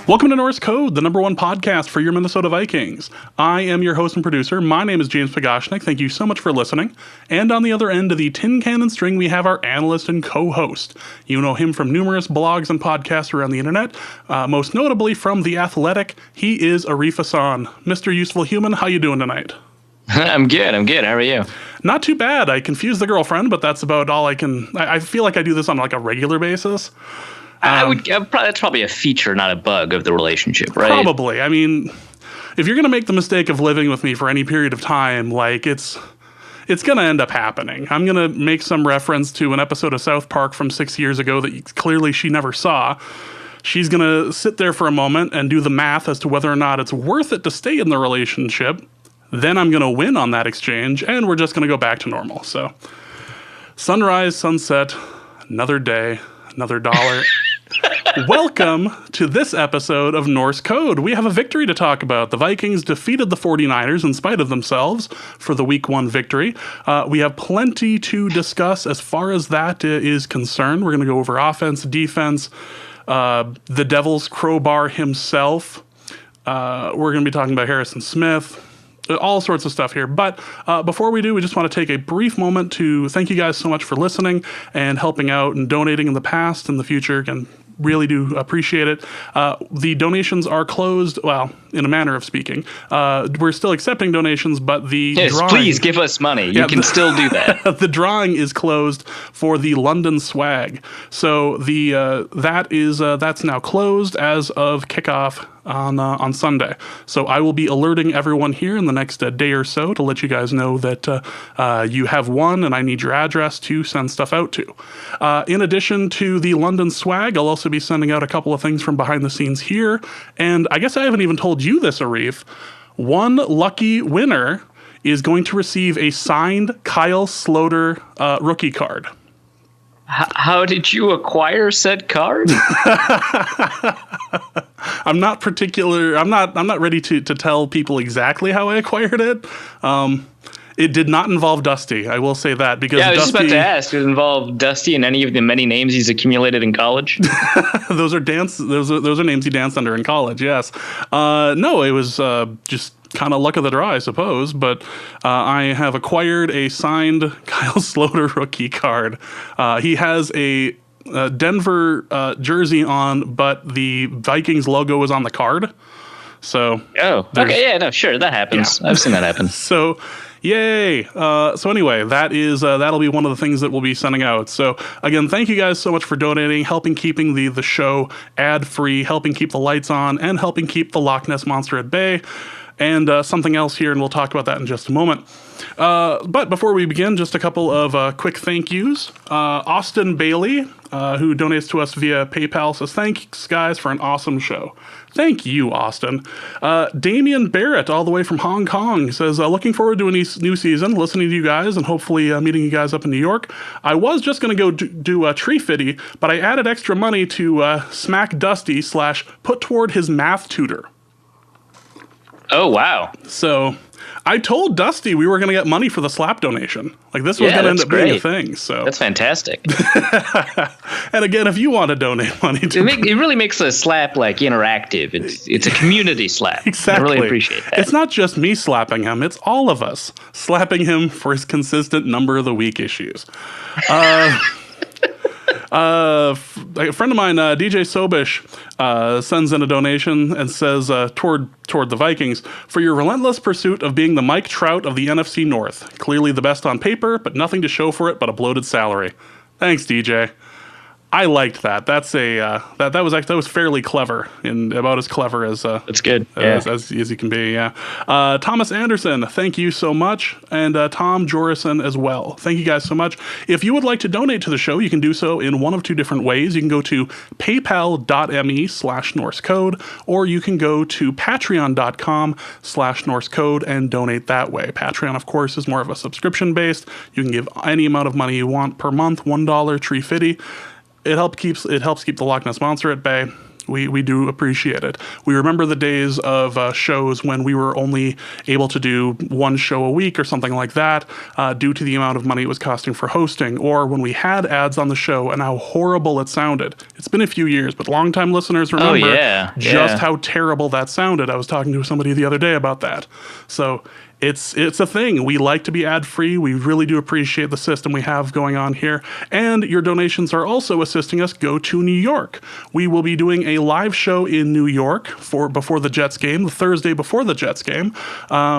Welcome to Norse Code, the #1 podcast for your Minnesota Vikings. I am your host and producer. My name is James Pagashnik. Thank you so much for listening. And on the other end of the tin cannon string, we have our analyst and co-host. You know him from numerous blogs and podcasts around the internet, most notably from The Athletic. He is Arif Hassan. Mr. Useful Human, how you doing tonight? I'm good. How are you? Not too bad. I confused the girlfriend, but that's about all I can. I feel like I do this on like a regular basis. That's probably a feature, not a bug of the relationship, right? Probably. I mean, if you're going to make the mistake of living with me for any period of time, like it's going to end up happening. I'm going to make some reference to an episode of South Park from 6 years ago that clearly she never saw. She's going to sit there for a moment and do the math as to whether or not it's worth it to stay in the relationship. Then I'm going to win on that exchange, and we're just going to go back to normal. So, sunrise, sunset, another day, another dollar. Welcome to this episode of Norse Code. We have a victory to talk about. The Vikings defeated the 49ers in spite of themselves for the Week 1 victory. We have plenty to discuss as far as that is concerned. We're going to go over offense, defense, the Devil's Crowbar himself. We're going to be talking about Harrison Smith. All sorts of stuff here. But before we do, we just want to take a brief moment to thank you guys so much for listening and helping out and donating in the past and the future. Again, really do appreciate it. The donations are closed, well, in a manner of speaking. We're still accepting donations, but the drawing... please give us money. You can still do that. The drawing is closed for the London swag. So that's now closed as of kickoff on Sunday. So I will be alerting everyone here in the next day or so to let you guys know that you have won and I need your address to send stuff out to. In addition to the London swag, I'll also be sending out a couple of things from behind the scenes here. And I guess I haven't even told you this, Arif. One lucky winner is going to receive a signed Kyle Sloter rookie card. How did you acquire said card? I'm not ready to tell people exactly how I acquired it. It did not involve Dusty. I will say that because I was Dusty, just about to ask. Did it involve Dusty and any of the many names he's accumulated in college? Those are names he danced under in college. Yes. No, it was just kind of luck of the draw, I suppose. But I have acquired a signed Kyle Sloter rookie card. He has a Denver jersey on, but the Vikings logo is on the card. So okay, yeah, no, sure, that happens. Yeah. I've seen that happen. So, yay! So anyway, that'll be one of the things that we'll be sending out. So again, thank you guys so much for donating, helping keeping the show ad free, helping keep the lights on, and helping keep the Loch Ness Monster at bay. And something else here, and we'll talk about that in just a moment. But before we begin, just a couple of quick thank yous. Austin Bailey, who donates to us via PayPal, says, thanks, guys, for an awesome show. Thank you, Austin. Damian Barrett, all the way from Hong Kong, says, looking forward to a new season, listening to you guys, and hopefully meeting you guys up in New York. I was just going to go do a tree fitty, but I added extra money to smack Dusty / put toward his math tutor. Oh, wow. So I told Dusty we were going to get money for the slap donation. Like, this was going to end up being a thing. So that's fantastic. And again, if you want to donate money to it really makes the slap like interactive. It's a community slap. Exactly. I really appreciate that. It's not just me slapping him. It's all of us slapping him for his consistent number of the week issues. A friend of mine, DJ Sobish, sends in a donation and says, toward the Vikings, for your relentless pursuit of being the Mike Trout of the NFC North. Clearly the best on paper, but nothing to show for it but a bloated salary. Thanks, DJ. I liked that. That's that was fairly clever, and about as clever as that's good. As you can be. Yeah. Thomas Anderson, thank you so much, and Tom Jorison as well. Thank you guys so much. If you would like to donate to the show, you can do so in one of two different ways. You can go to paypal.me/NorseCode, or you can go to patreon.com/NorseCode and donate that way. Patreon, of course, is more of a subscription based. You can give any amount of money you want per month. $1 tree fitty. It helps keep the Loch Ness Monster at bay. We do appreciate it. We remember the days of shows when we were only able to do one show a week or something like that due to the amount of money it was costing for hosting, or when we had ads on the show and how horrible it sounded. It's been a few years, but longtime listeners remember just how terrible that sounded. I was talking to somebody the other day about that. So it's a thing. We like to be ad-free. We really do appreciate the system we have going on here. And your donations are also assisting us go to New York. We will be doing a live show in New York before the Jets game, the Thursday before the Jets game.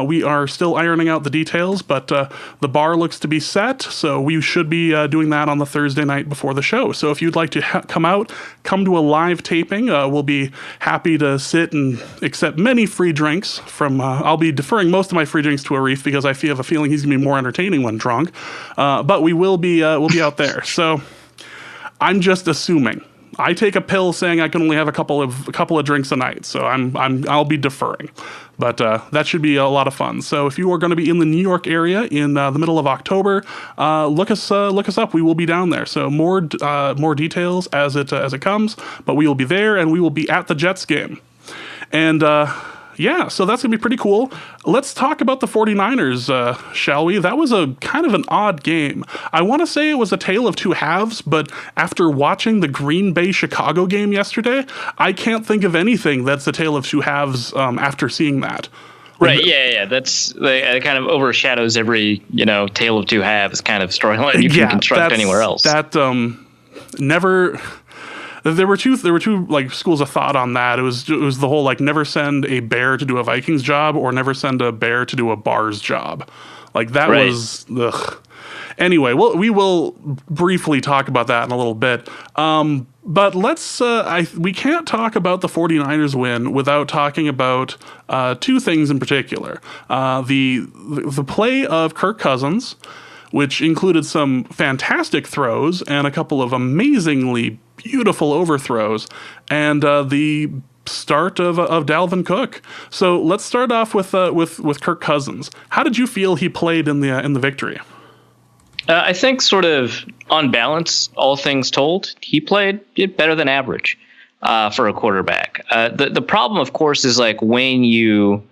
We are still ironing out the details, but the bar looks to be set, so we should be doing that on the Thursday night before the show. So if you'd like to come to a live taping, we'll be happy to sit and accept many free drinks from, I'll be deferring most of my free drinks to Arif because I have a feeling he's going to be more entertaining when drunk. But we will be we'll be out there. So I'm just assuming. I take a pill saying I can only have a couple of drinks a night, so I'll be deferring. But that should be a lot of fun. So if you are going to be in the New York area in the middle of October, look us up. We will be down there. So more details as it comes. But we will be there, and we will be at the Jets game. And yeah, so that's going to be pretty cool. Let's talk about the 49ers, shall we? That was a kind of an odd game. I want to say it was a tale of two halves, but after watching the Green Bay-Chicago game yesterday, I can't think of anything that's a tale of two halves after seeing that. Right, yeah. It kind of overshadows every, tale of two halves kind of storyline you can construct anywhere else. There were two like schools of thought on that. It was the whole like never send a bear to do a Vikings job or never send a bear to do a Bars job. Like that was ugh. Anyway, we will briefly talk about that in a little bit. But let's we can't talk about the 49ers win without talking about two things in particular. The play of Kirk Cousins, which included some fantastic throws and a couple of amazingly beautiful overthrows, and the start of Dalvin Cook. So let's start off with Kirk Cousins. How did you feel he played in the victory? I think sort of on balance, all things told, he played better than average for a quarterback. The problem, of course, is like when you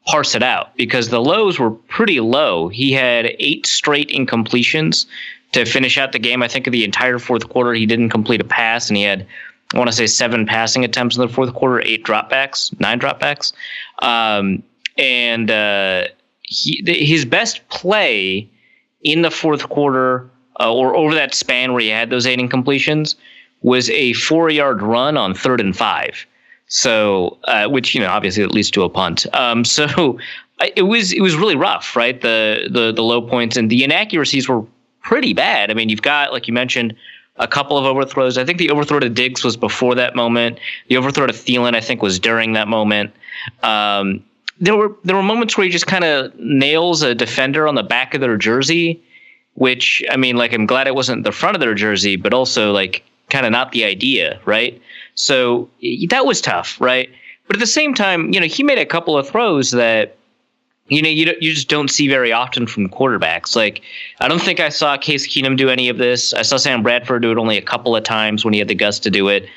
parse it out, because the lows were pretty low. He had 8 straight incompletions to finish out the game. I think of the entire fourth quarter, he didn't complete a pass, and he had, I want to say, 7 passing attempts in the fourth quarter, 9 dropbacks. His best play in the fourth quarter, or over that span where he had those 8 incompletions, was a 4-yard run on 3rd and 5. So, which, obviously it leads to a punt. So it was really rough, right? The low points and the inaccuracies were pretty bad. I mean, you've got, like you mentioned, a couple of overthrows. I think the overthrow to Diggs was before that moment. The overthrow to Thielen, I think, was during that moment. There were moments where he just kind of nails a defender on the back of their jersey, which, I mean, like, I'm glad it wasn't the front of their jersey, but also, like, kind of not the idea, right? So that was tough, right? But at the same time, he made a couple of throws that, you just don't see very often from quarterbacks. Like, I don't think I saw Case Keenum do any of this. I saw Sam Bradford do it only a couple of times when he had the guts to do it.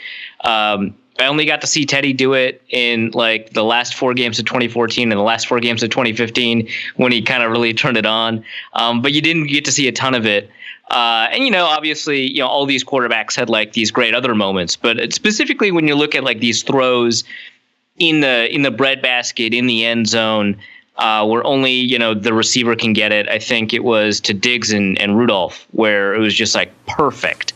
I only got to see Teddy do it in like the last 4 games of 2014 and the last 4 games of 2015 when he kind of really turned it on. But you didn't get to see a ton of it. And obviously, all these quarterbacks had like these great other moments, but specifically when you look at like these throws in the breadbasket in the end zone, where only, the receiver can get it. I think it was to Diggs and Rudolph where it was just like perfect.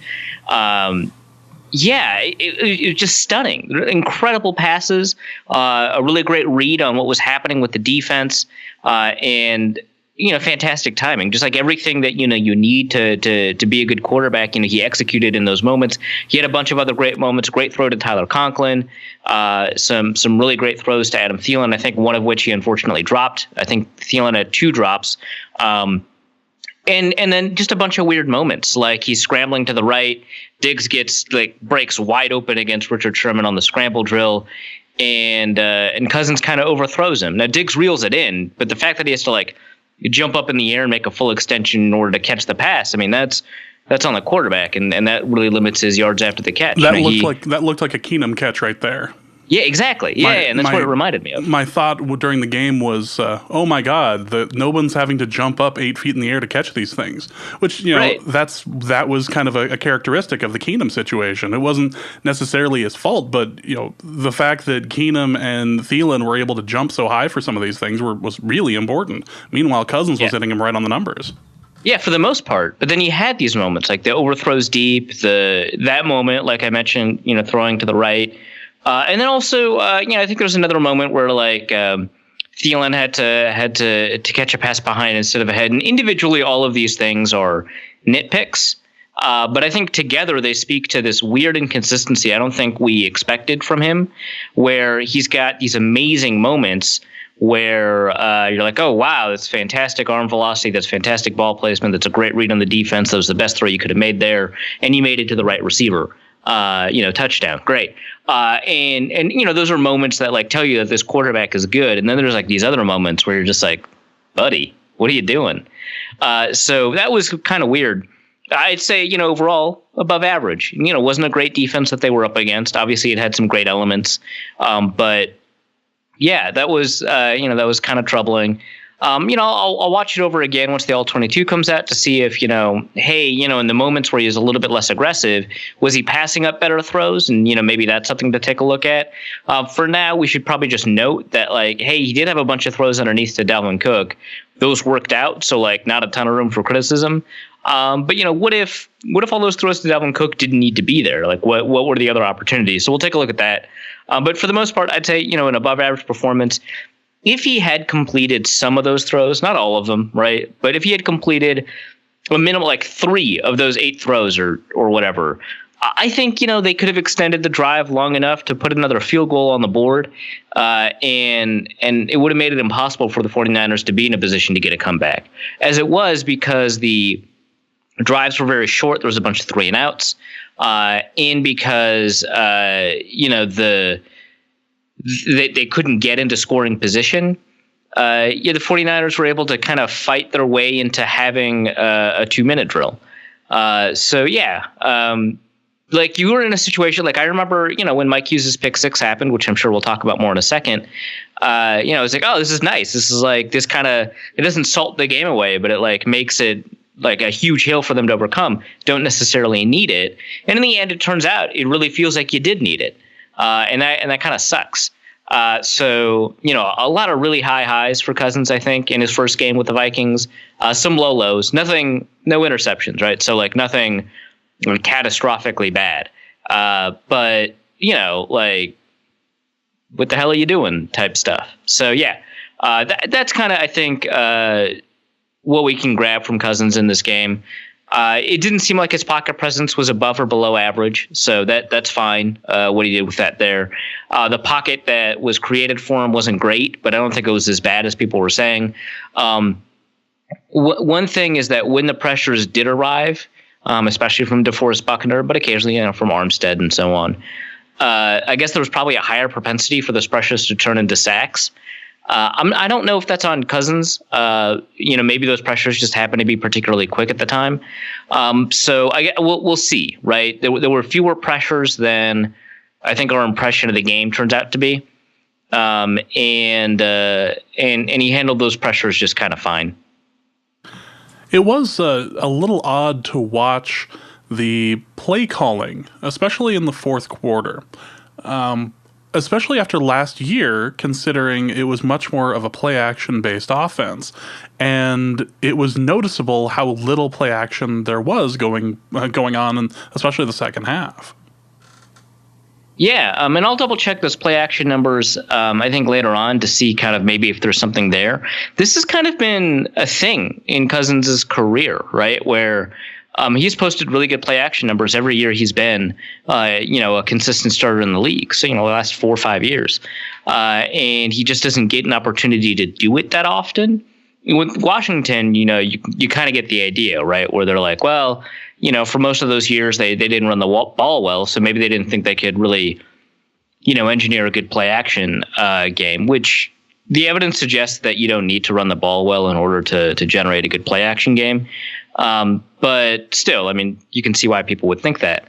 It was just stunning. Incredible passes, a really great read on what was happening with the defense, and fantastic timing. Just like everything that you need to be a good quarterback. He executed in those moments. He had a bunch of other great moments. Great throw to Tyler Conklin. Some really great throws to Adam Thielen. I think one of which he unfortunately dropped. I think Thielen had 2 drops. And then just a bunch of weird moments, like he's scrambling to the right. Diggs breaks wide open against Richard Sherman on the scramble drill, and Cousins kind of overthrows him. Now Diggs reels it in, but the fact that he has to jump up in the air and make a full extension in order to catch the pass, I mean, that's That's on the quarterback, and that really limits his yards after the catch. That looked like a Keenum catch right there. Yeah, exactly. Yeah, and that's what it reminded me of. My thought during the game was, oh my God, no one's having to jump up 8 feet in the air to catch these things. Which, Right. that was kind of a characteristic of the Keenum situation. It wasn't necessarily his fault, but the fact that Keenum and Thielen were able to jump so high for some of these things was really important. Meanwhile, Cousins was hitting him right on the numbers. Yeah, for the most part. But then you had these moments, like the overthrows deep, that moment, like I mentioned, throwing to the right. And then also, I think there's another moment where Thielen had to catch a pass behind instead of ahead. And individually, all of these things are nitpicks. But I think together they speak to this weird inconsistency I don't think we expected from him, where he's got these amazing moments where you're like, oh, wow, that's fantastic arm velocity. That's fantastic ball placement. That's a great read on the defense. That was the best throw you could have made there. And you made it to the right receiver. Touchdown. Great. And those are moments that tell you that this quarterback is good. And then there's these other moments where you're just like, buddy, what are you doing? So that was kind of weird. I'd say, overall above average. Wasn't a great defense that they were up against. Obviously it had some great elements. But yeah, that was kind of troubling. I'll watch it over again once the All-22 comes out to see if, hey, in the moments where he was a little bit less aggressive, was he passing up better throws? And, maybe that's something to take a look at. For now, we should probably just note that, hey, he did have a bunch of throws underneath to Dalvin Cook. Those worked out, so, not a ton of room for criticism. But, what if all those throws to Dalvin Cook didn't need to be there? What were the other opportunities? So we'll take a look at that. But for the most part, I'd say, an above-average performance. If he had completed some of those throws, not all of them, right? But if he had completed a minimum 3 of those 8 throws or whatever, I think, they could have extended the drive long enough to put another field goal on the board. And it would have made it impossible for the 49ers to be in a position to get a comeback. As it was, because the drives were very short, there was a bunch of 3 and outs. And because, they couldn't get into scoring position. The 49ers were able to kind of fight their way into having a 2-minute drill. You were in a situation I remember, when Mike Hughes' pick 6 happened, which I'm sure we'll talk about more in a second. It's like, oh, this is nice. This is this kind of, it doesn't salt the game away, but it makes it a huge hill for them to overcome. Don't necessarily need it. And in the end, it turns out it really feels like you did need it. And that kind of sucks. So, a lot of really high highs for Cousins, I think, in his first game with the Vikings. Some low lows, no interceptions, right? So nothing catastrophically bad. But, what the hell are you doing type stuff. So, yeah, that's kind of, I think, what we can grab from Cousins in this game. It didn't seem like his pocket presence was above or below average, so that's fine. What he did with that there. The pocket that was created for him wasn't great, but I don't think it was as bad as people were saying. One thing is that when the pressures did arrive, especially from DeForest Buckner, but occasionally from Armstead and so on, I guess there was probably a higher propensity for those pressures to turn into sacks. I don't know if that's on Cousins. Maybe those pressures just happen to be particularly quick at the time. So we'll see, right? There were fewer pressures than I think our impression of the game turns out to be. And he handled those pressures just kind of fine. It was a little odd to watch the play calling, especially in the fourth quarter. Especially after last year, considering it was much more of a play-action-based offense. And it was noticeable how little play-action there was going on, in especially the second half. Yeah, and I'll double-check those play-action numbers, I think, later on to see kind of maybe if there's something there. This has kind of been a thing in Cousins' career, right, where he's posted really good play action numbers every year he's been, a consistent starter in the league. So, the last 4 or 5 years. And he just doesn't get an opportunity to do it that often. With Washington, you kind of get the idea, right? Where they're like, well, for most of those years, they didn't run the ball well. So maybe they didn't think they could really, engineer a good play action game, which the evidence suggests that you don't need to run the ball well in order to generate a good play action game. But still, I mean, you can see why people would think that.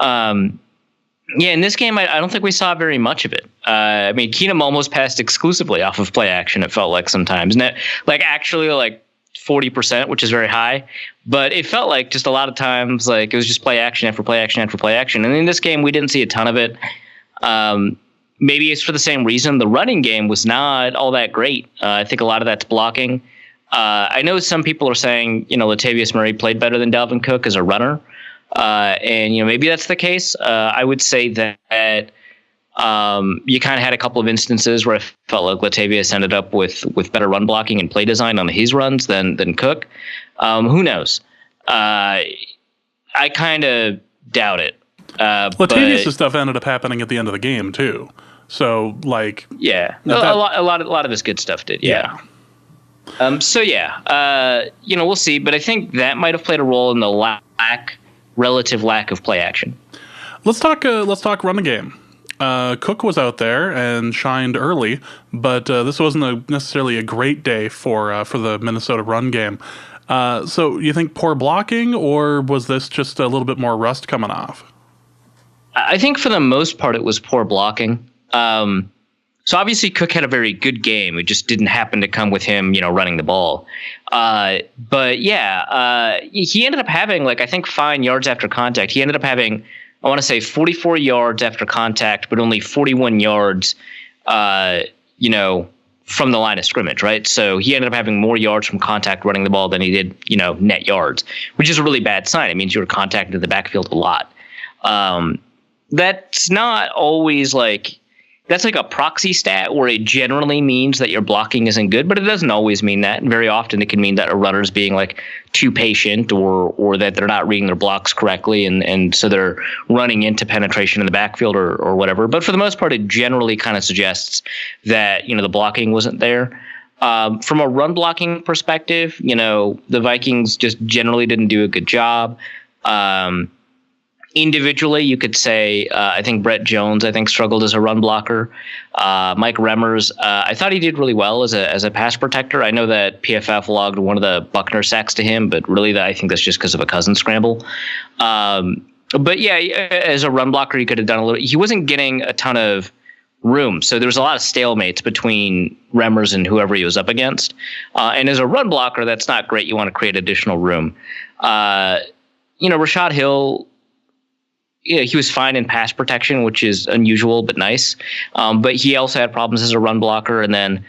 In this game, I don't think we saw very much of it. I mean, Keenum almost passed exclusively off of play action, it felt like sometimes. And actually 40%, which is very high. But it felt like just a lot of times, like, it was just play action after play action after play action. And in this game, we didn't see a ton of it. Maybe it's for the same reason. The running game was not all that great. I think a lot of that's blocking. I know some people are saying, Latavius Murray played better than Dalvin Cook as a runner. And maybe that's the case. I would say that you kind of had a couple of instances where I felt like Latavius ended up with better run blocking and play design on his runs than Cook. Who knows? I kind of doubt it. Latavius' stuff ended up happening at the end of the game too. So a lot of his good stuff did. Yeah. We'll see. But I think that might have played a role in the relative lack of play action. Let's talk run game. Cook was out there and shined early, but this wasn't necessarily a great day for the Minnesota run game. So you think poor blocking, or was this just a little bit more rust coming off? I think for the most part it was poor blocking. So obviously Cook had a very good game. It just didn't happen to come with him, running the ball. He ended up having I think fine yards after contact. He ended up having, I want to say 44 yards after contact, but only 41 yards, from the line of scrimmage, right? So he ended up having more yards from contact running the ball than he did, net yards, which is a really bad sign. It means you were contacted the backfield a lot. That's not always that's a proxy stat where it generally means that your blocking isn't good, but it doesn't always mean that. And very often it can mean that a runner's being too patient or that they're not reading their blocks correctly. And so they're running into penetration in the backfield or whatever. But for the most part, it generally kind of suggests that, the blocking wasn't there. From a run blocking perspective, the Vikings just generally didn't do a good job. Individually, you could say, I think Brett Jones, struggled as a run blocker. Mike Remmers, I thought he did really well as a pass protector. I know that PFF logged one of the Buckner sacks to him, but really I think that's just because of a Cousins scramble. But yeah, as a run blocker, he could have done a little. He wasn't getting a ton of room, so there was a lot of stalemates between Remmers and whoever he was up against. And as a run blocker, that's not great. You want to create additional room. Rashad Hill, he was fine in pass protection, which is unusual but nice. But he also had problems as a run blocker. And then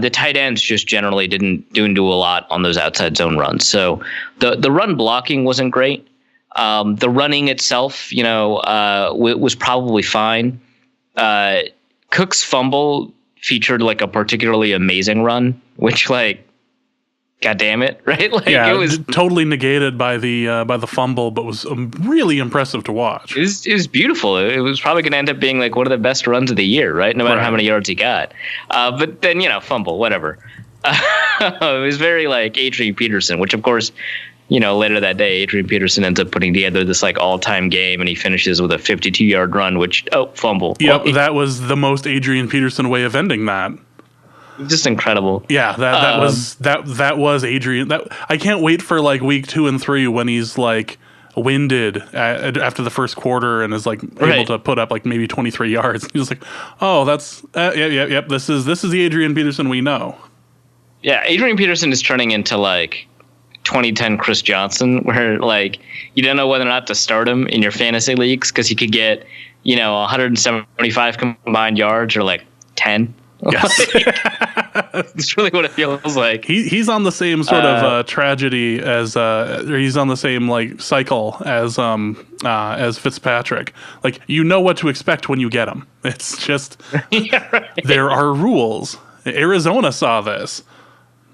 the tight ends just generally didn't do a lot on those outside zone runs. So the run blocking wasn't great. The running itself, was probably fine. Cook's fumble featured a particularly amazing run, which God damn it, right? It was totally negated by the fumble, but was really impressive to watch. It was beautiful. It was probably going to end up being one of the best runs of the year, right? No matter how many yards he got. But then, fumble, whatever. It was very Adrian Peterson, which of course, later that day, Adrian Peterson ends up putting together this all-time game, and he finishes with a 52-yard run, which, fumble. Yep, that was the most Adrian Peterson way of ending that. Just incredible. Yeah, that was Adrian. I can't wait for week 2 and 3 when he's winded after the first quarter and is able to put up maybe 23 yards. He's oh, that's yep. This is the Adrian Peterson we know. Yeah, Adrian Peterson is turning into 2010 Chris Johnson, where you don't know whether or not to start him in your fantasy leagues because he could get 175 combined yards or 10. Yes. That's really what it feels like. He's on the same sort of tragedy as or he's on the same cycle as Fitzpatrick. You know what to expect when you get him. It's just there are rules. Arizona saw this.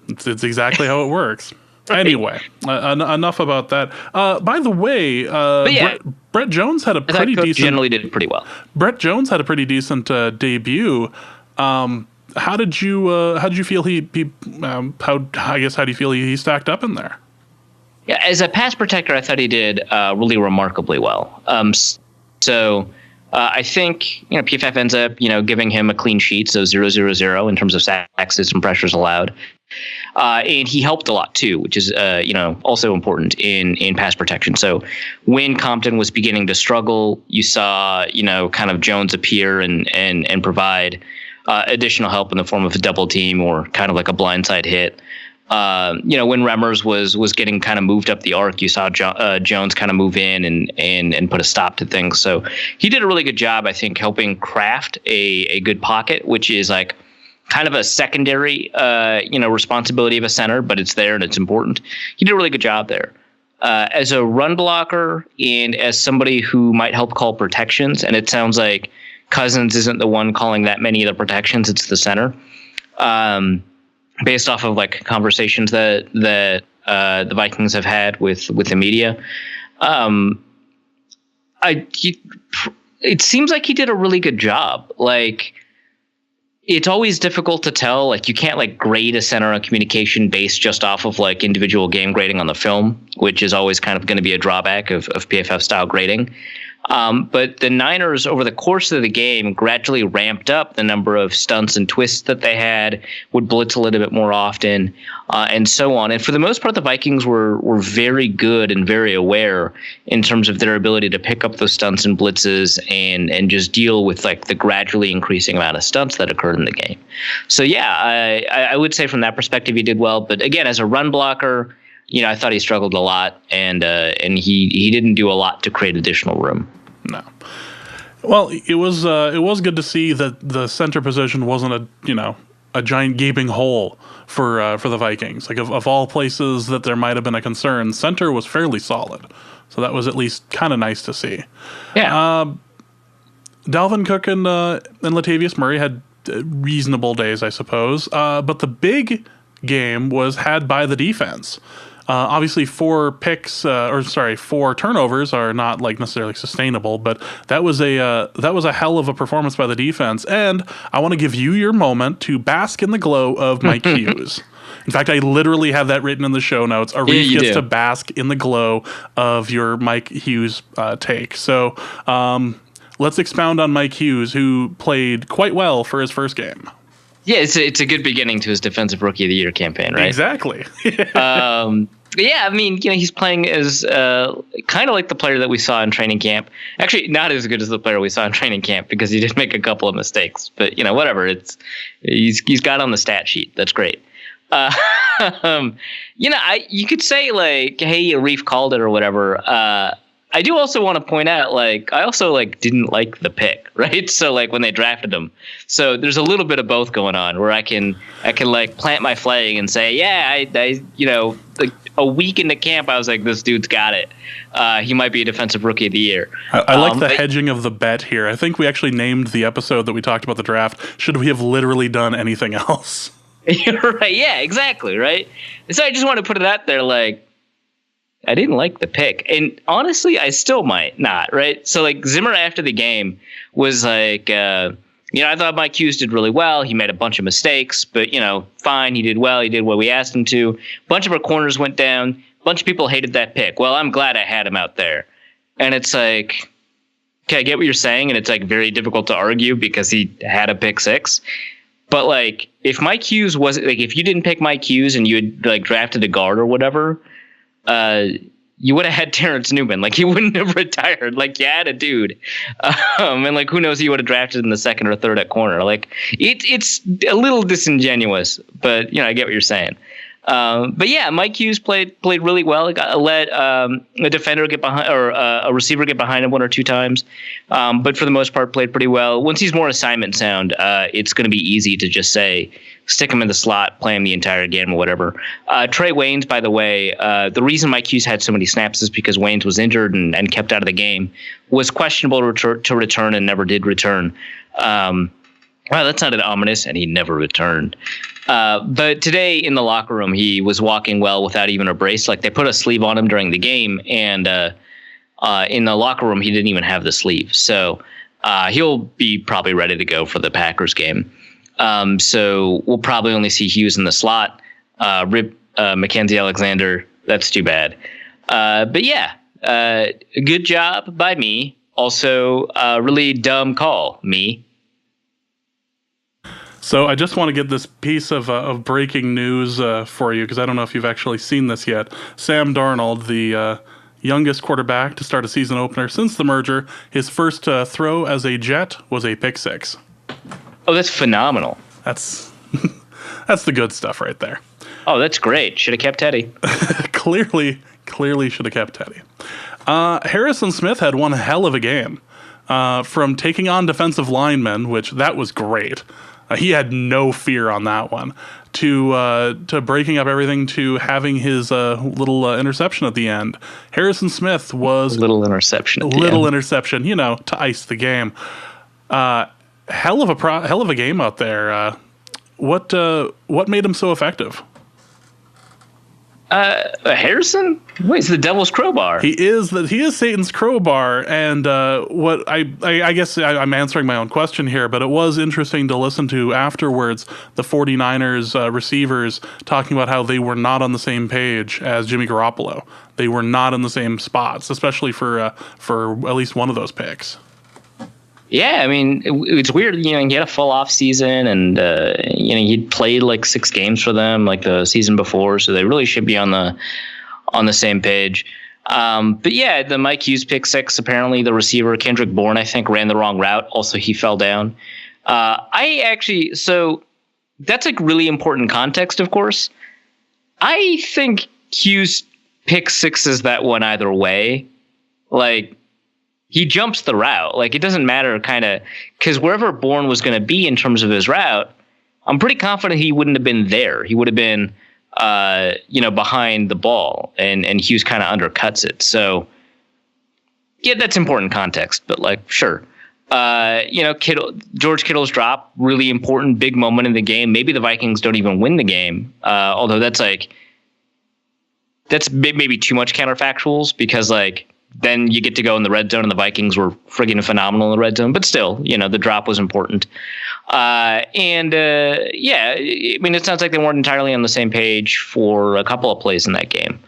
It's exactly how it works. Anyway, enough about that. By the way, Brett Jones had a pretty decent. Generally did pretty well. Brett Jones had a pretty decent debut. How did you feel he how do you feel he stacked up in there? Yeah, as a pass protector, I thought he did really remarkably well. So I think PFF ends up giving him a clean sheet, so 0-0-0 in terms of sacks and pressures allowed. And he helped a lot too, which is also important in pass protection. So when Compton was beginning to struggle, you saw kind of Jones appear and provide additional help in the form of a double team or kind of like a blindside hit. When Remmers was getting kind of moved up the arc, you saw Jones kind of move in and put a stop to things. So he did a really good job, I think, helping craft a good pocket, which is like kind of a secondary, responsibility of a center, but it's there and it's important. He did a really good job there. As a run blocker and as somebody who might help call protections, and it sounds like Cousins isn't the one calling that many of the protections, it's the center. Based off of like conversations that the Vikings have had with the media, it seems like he did a really good job. Like, it's always difficult to tell. Like, you can't like grade a center on communication based just off of like individual game grading on the film, which is always kind of going to be a drawback of PFF style grading. But the Niners, over the course of the game, gradually ramped up the number of stunts and twists that they had, would blitz a little bit more often, and so on. And for the most part, the Vikings were very good and very aware in terms of their ability to pick up those stunts and blitzes and just deal with like the gradually increasing amount of stunts that occurred in the game. So yeah, I would say from that perspective he did well. But again, as a run blocker, I thought he struggled a lot, and he didn't do a lot to create additional room. No. Well, it was good to see that the center position wasn't a giant gaping hole for the Vikings. Like of all places that there might have been a concern, center was fairly solid. So that was at least kind of nice to see. Yeah. Dalvin Cook and Latavius Murray had reasonable days, I suppose. But the big game was had by the defense. Obviously, 4 turnovers are not like necessarily sustainable, but that was a hell of a performance by the defense. And I want to give you your moment to bask in the glow of Mike Hughes. In fact, I literally have that written in the show notes. Arif gets to bask in the glow of your Mike Hughes take. So let's expound on Mike Hughes, who played quite well for his first game. Yeah, it's a good beginning to his Defensive Rookie of the Year campaign, right? Exactly. Yeah, I mean, he's playing as kind of like the player that we saw in training camp. Actually, not as good as the player we saw in training camp because he did make a couple of mistakes. But whatever. He's got on the stat sheet. That's great. You could say like, hey, Arif called it or whatever. I do also want to point out, like, I also like didn't like the pick, right? So like when they drafted him, so there's a little bit of both going on where I can like plant my flag and say, yeah, I like a week into camp, I was like, this dude's got it. He might be a Defensive Rookie of the Year. I like the hedging of the bet here. I think we actually named the episode that we talked about the draft. Should we have literally done anything else? Right? Yeah, exactly. Right. So I just want to put it out there, like, I didn't like the pick. And honestly, I still might not, right? So, like, Zimmer after the game was like, I thought Mike Hughes did really well. He made a bunch of mistakes, but, fine. He did well. He did what we asked him to. A bunch of our corners went down. A bunch of people hated that pick. Well, I'm glad I had him out there. And it's like, okay, I get what you're saying. And it's, like, very difficult to argue because he had a pick 6. But, like, if Mike Hughes wasn't, like, if you didn't pick Mike Hughes and you had, like, drafted a guard or whatever, you would have had Terrence Newman. Like, he wouldn't have retired. Like, you had a dude. And, like, who knows who you would have drafted in the second or third at corner. Like, it's a little disingenuous, but, I get what you're saying. But, yeah, Mike Hughes played really well. He let a defender get behind, or a receiver get behind him 1 or 2 times. But for the most part, played pretty well. Once he's more assignment sound, it's going to be easy to just say, stick him in the slot, play him the entire game or whatever. Trey Waynes, by the way, the reason Mike Hughes had so many snaps is because Waynes was injured and kept out of the game, was questionable to return and never did return. Wow, that sounded ominous, and he never returned. But today in the locker room, he was walking well without even a brace. Like, they put a sleeve on him during the game, and in the locker room, he didn't even have the sleeve. So he'll be probably ready to go for the Packers game. So we'll probably only see Hughes in the slot. Rip Mackenzie Alexander. That's too bad. But yeah, good job by me. Also, really dumb call, me. So I just want to get this piece of breaking news for you, because I don't know if you've actually seen this yet. Sam Darnold, the youngest quarterback to start a season opener since the merger, his first throw as a Jet was a pick six. Oh, that's phenomenal. That's that's the good stuff right there. Oh, that's great. Should have kept Teddy. Clearly should have kept Teddy. Harrison Smith had one hell of a game. From taking on defensive linemen, which that was great. He had no fear on that one. To breaking up everything, to having his little interception at the end. Harrison Smith was little interception, to ice the game. Hell of a game out there. What made him so effective? Harrison? Wait, it's the Devil's Crowbar. He is Satan's crowbar, and what I guess I'm answering my own question here, but it was interesting to listen to afterwards the 49ers receivers talking about how they were not on the same page as Jimmy Garoppolo. They were not in the same spots, especially for at least one of those picks. Yeah, I mean, it's weird. He had a full off season, and he'd played like 6 games for them, like the season before. So they really should be on the same page. But yeah, the Mike Hughes pick six. Apparently, the receiver Kendrick Bourne, I think, ran the wrong route. Also, he fell down. So that's like really important context, of course. I think Hughes pick sixes that one either way. Like, he jumps the route. Like, it doesn't matter, kind of, because wherever Bourne was going to be in terms of his route, I'm pretty confident he wouldn't have been there. He would have been, behind the ball, and Hughes kind of undercuts it. So, yeah, that's important context. But like, sure, George Kittle's drop, really important, big moment in the game. Maybe the Vikings don't even win the game. Although that's maybe too much counterfactuals, because like, then you get to go in the red zone, and the Vikings were friggin' phenomenal in the red zone. But still, the drop was important. I mean, it sounds like they weren't entirely on the same page for a couple of plays in that game.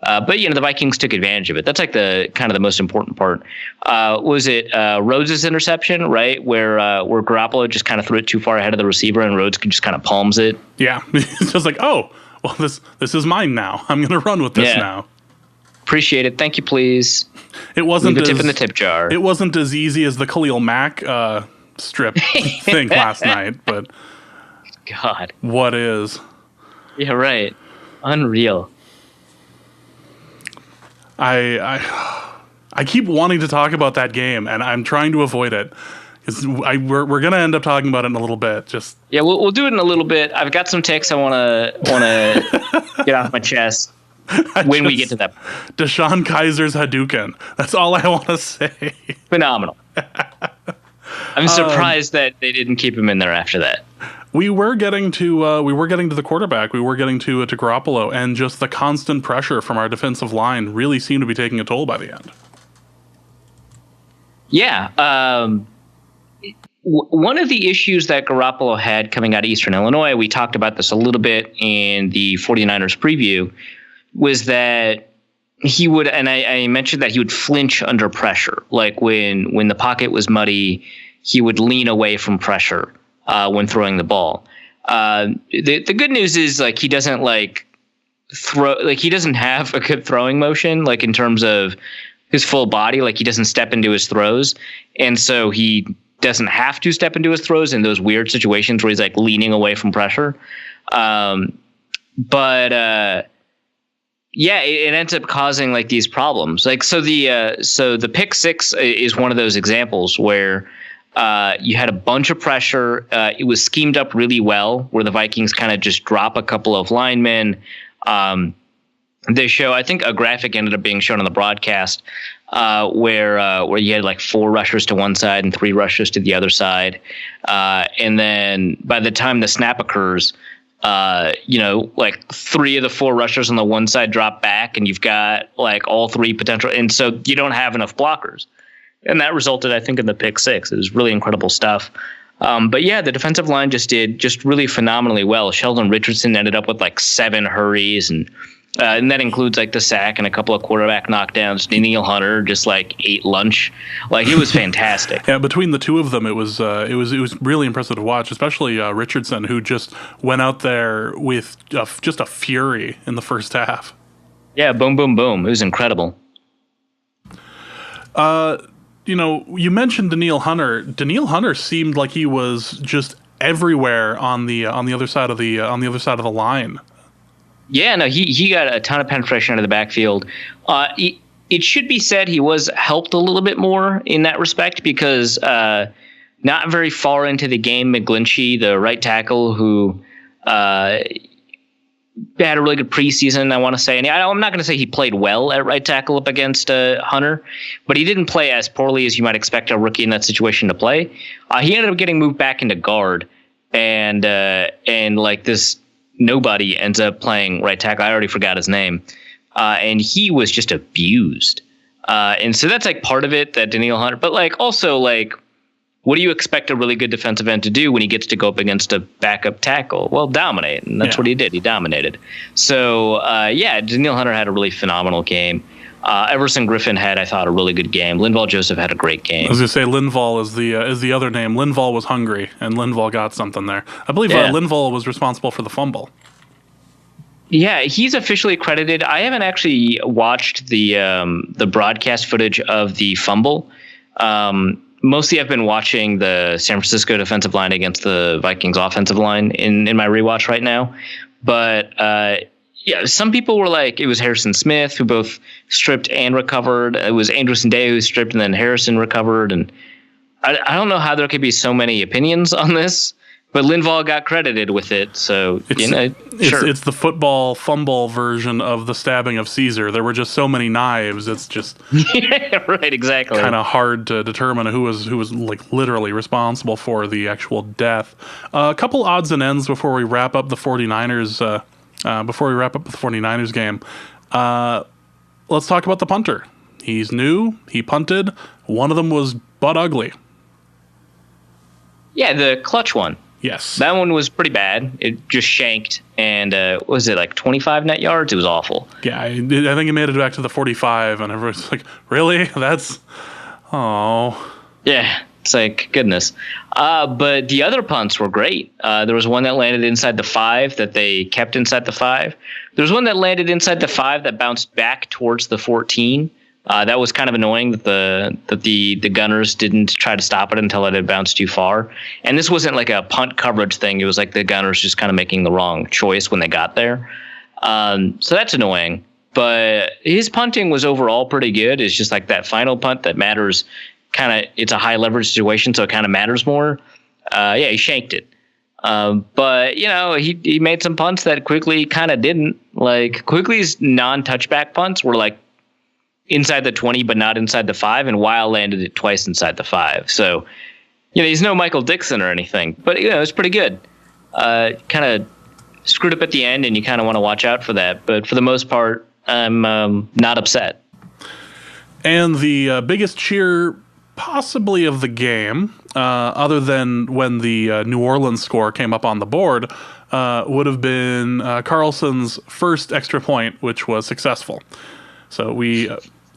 But the Vikings took advantage of it. That's like the kind of the most important part. Was it Rhodes' interception, right, where Garoppolo just kind of threw it too far ahead of the receiver, and Rhodes could just kind of palms it? Yeah, it's just like, oh, well, this is mine now. I'm going to run with this now. Appreciate it. Thank you, please. It wasn't leave a tip in the tip jar. It wasn't as easy as the Khalil Mack strip thing last night, but God, what is? Yeah, right. Unreal. I keep wanting to talk about that game, and I'm trying to avoid it. We're gonna end up talking about it in a little bit. We'll do it in a little bit. I've got some takes I wanna get off my chest. When we get to that, Deshaun Kaiser's Hadouken. That's all I want to say. Phenomenal. I'm surprised that they didn't keep him in there after that. We were getting to the quarterback. We were getting to Garoppolo, and just the constant pressure from our defensive line really seemed to be taking a toll by the end. Yeah. One of the issues that Garoppolo had coming out of Eastern Illinois, we talked about this a little bit in the 49ers preview, was that he would, and I mentioned that he would flinch under pressure. Like when the pocket was muddy, he would lean away from pressure when throwing the ball. The good news is, like, he doesn't he doesn't have a good throwing motion, like in terms of his full body. Like, he doesn't step into his throws, and so he doesn't have to step into his throws in those weird situations where he's like leaning away from pressure. Yeah, it ends up causing like these problems. Like, so the pick six is one of those examples where you had a bunch of pressure. It was schemed up really well, where the Vikings kind of just drop a couple of linemen. They show, I think a graphic ended up being shown on the broadcast where you had like 4 rushers to one side and 3 rushers to the other side. And then by the time the snap occurs, like 3 of the 4 rushers on the one side drop back, and you've got like all 3 potential. And so you don't have enough blockers. And that resulted, I think, in the pick six. It was really incredible stuff. But yeah, the defensive line did really phenomenally well. Sheldon Richardson ended up with like 7 hurries, and And that includes like the sack and a couple of quarterback knockdowns. Daniil Hunter just like ate lunch. Like it was fantastic. Yeah, between the two of them, it was really impressive to watch, especially Richardson, who just went out there with just a fury in the first half. Yeah, boom, boom, boom. It was incredible. You mentioned Daniil Hunter. Daniil Hunter seemed like he was just everywhere on the other side of the line. Yeah, no, he got a ton of penetration out of the backfield. It should be said he was helped a little bit more in that respect because not very far into the game, McGlinchey, the right tackle, who had a really good preseason, I want to say. And I'm not going to say he played well at right tackle up against Hunter, but he didn't play as poorly as you might expect a rookie in that situation to play. He ended up getting moved back into guard, and like this nobody ends up playing right tackle. I already forgot his name. And he was just abused. And so that's like part of it, that Daniil Hunter, but like also like, what do you expect a really good defensive end to do when he gets to go up against a backup tackle? Well, dominate. And that's what he did. He dominated. So, Daniil Hunter had a really phenomenal game. Everson Griffin had, I thought, a really good game. Linval Joseph had a great game. I was going to say Linval is the other name. Linval was hungry, and Linval got something there. I believe Linval was responsible for the fumble. Yeah, he's officially credited. I haven't actually watched the broadcast footage of the fumble. Mostly I've been watching the San Francisco defensive line against the Vikings offensive line in my rewatch right now. But some people were like, it was Harrison Smith who both stripped and recovered. It was Andrew Sandeo who stripped and then Harrison recovered. And I don't know how there could be so many opinions on this, but Linval got credited with it. So, sure. It's the football fumble version of the stabbing of Caesar. There were just so many knives. It's just yeah, right, exactly. Kind of hard to determine who was like literally responsible for the actual death. A couple odds and ends before we wrap up the 49ers. Game. Let's talk about the punter. He's new. He punted. One of them was butt ugly. Yeah, the clutch one. Yes. That one was pretty bad. It just shanked, and was it like 25 net yards? It was awful. Yeah, I think it made it back to the 45, and everyone's like, really? That's... Oh. Yeah, it's like, goodness. But the other punts were great. There was one that landed inside the 5 that they kept inside the 5. There was one that landed inside the 5 that bounced back towards the 14. That was kind of annoying that the Gunners didn't try to stop it until it had bounced too far. And this wasn't like a punt coverage thing. It was like the Gunners just kind of making the wrong choice when they got there. So that's annoying. But his punting was overall pretty good. It's just like that final punt that matters. It's a high leverage situation, so it kind of matters more. He shanked it. But he made some punts that Quigley kind of didn't. Like Quigley's non-touchback punts were like inside the 20, but not inside the 5, and Weil landed it twice inside the 5. So, he's no Michael Dixon or anything, but it's pretty good. Kind of screwed up at the end, and you kind of want to watch out for that. But for the most part, I'm not upset. And the biggest cheer possibly of the game, other than when the New Orleans score came up on the board, would have been Carlson's first extra point, which was successful. So we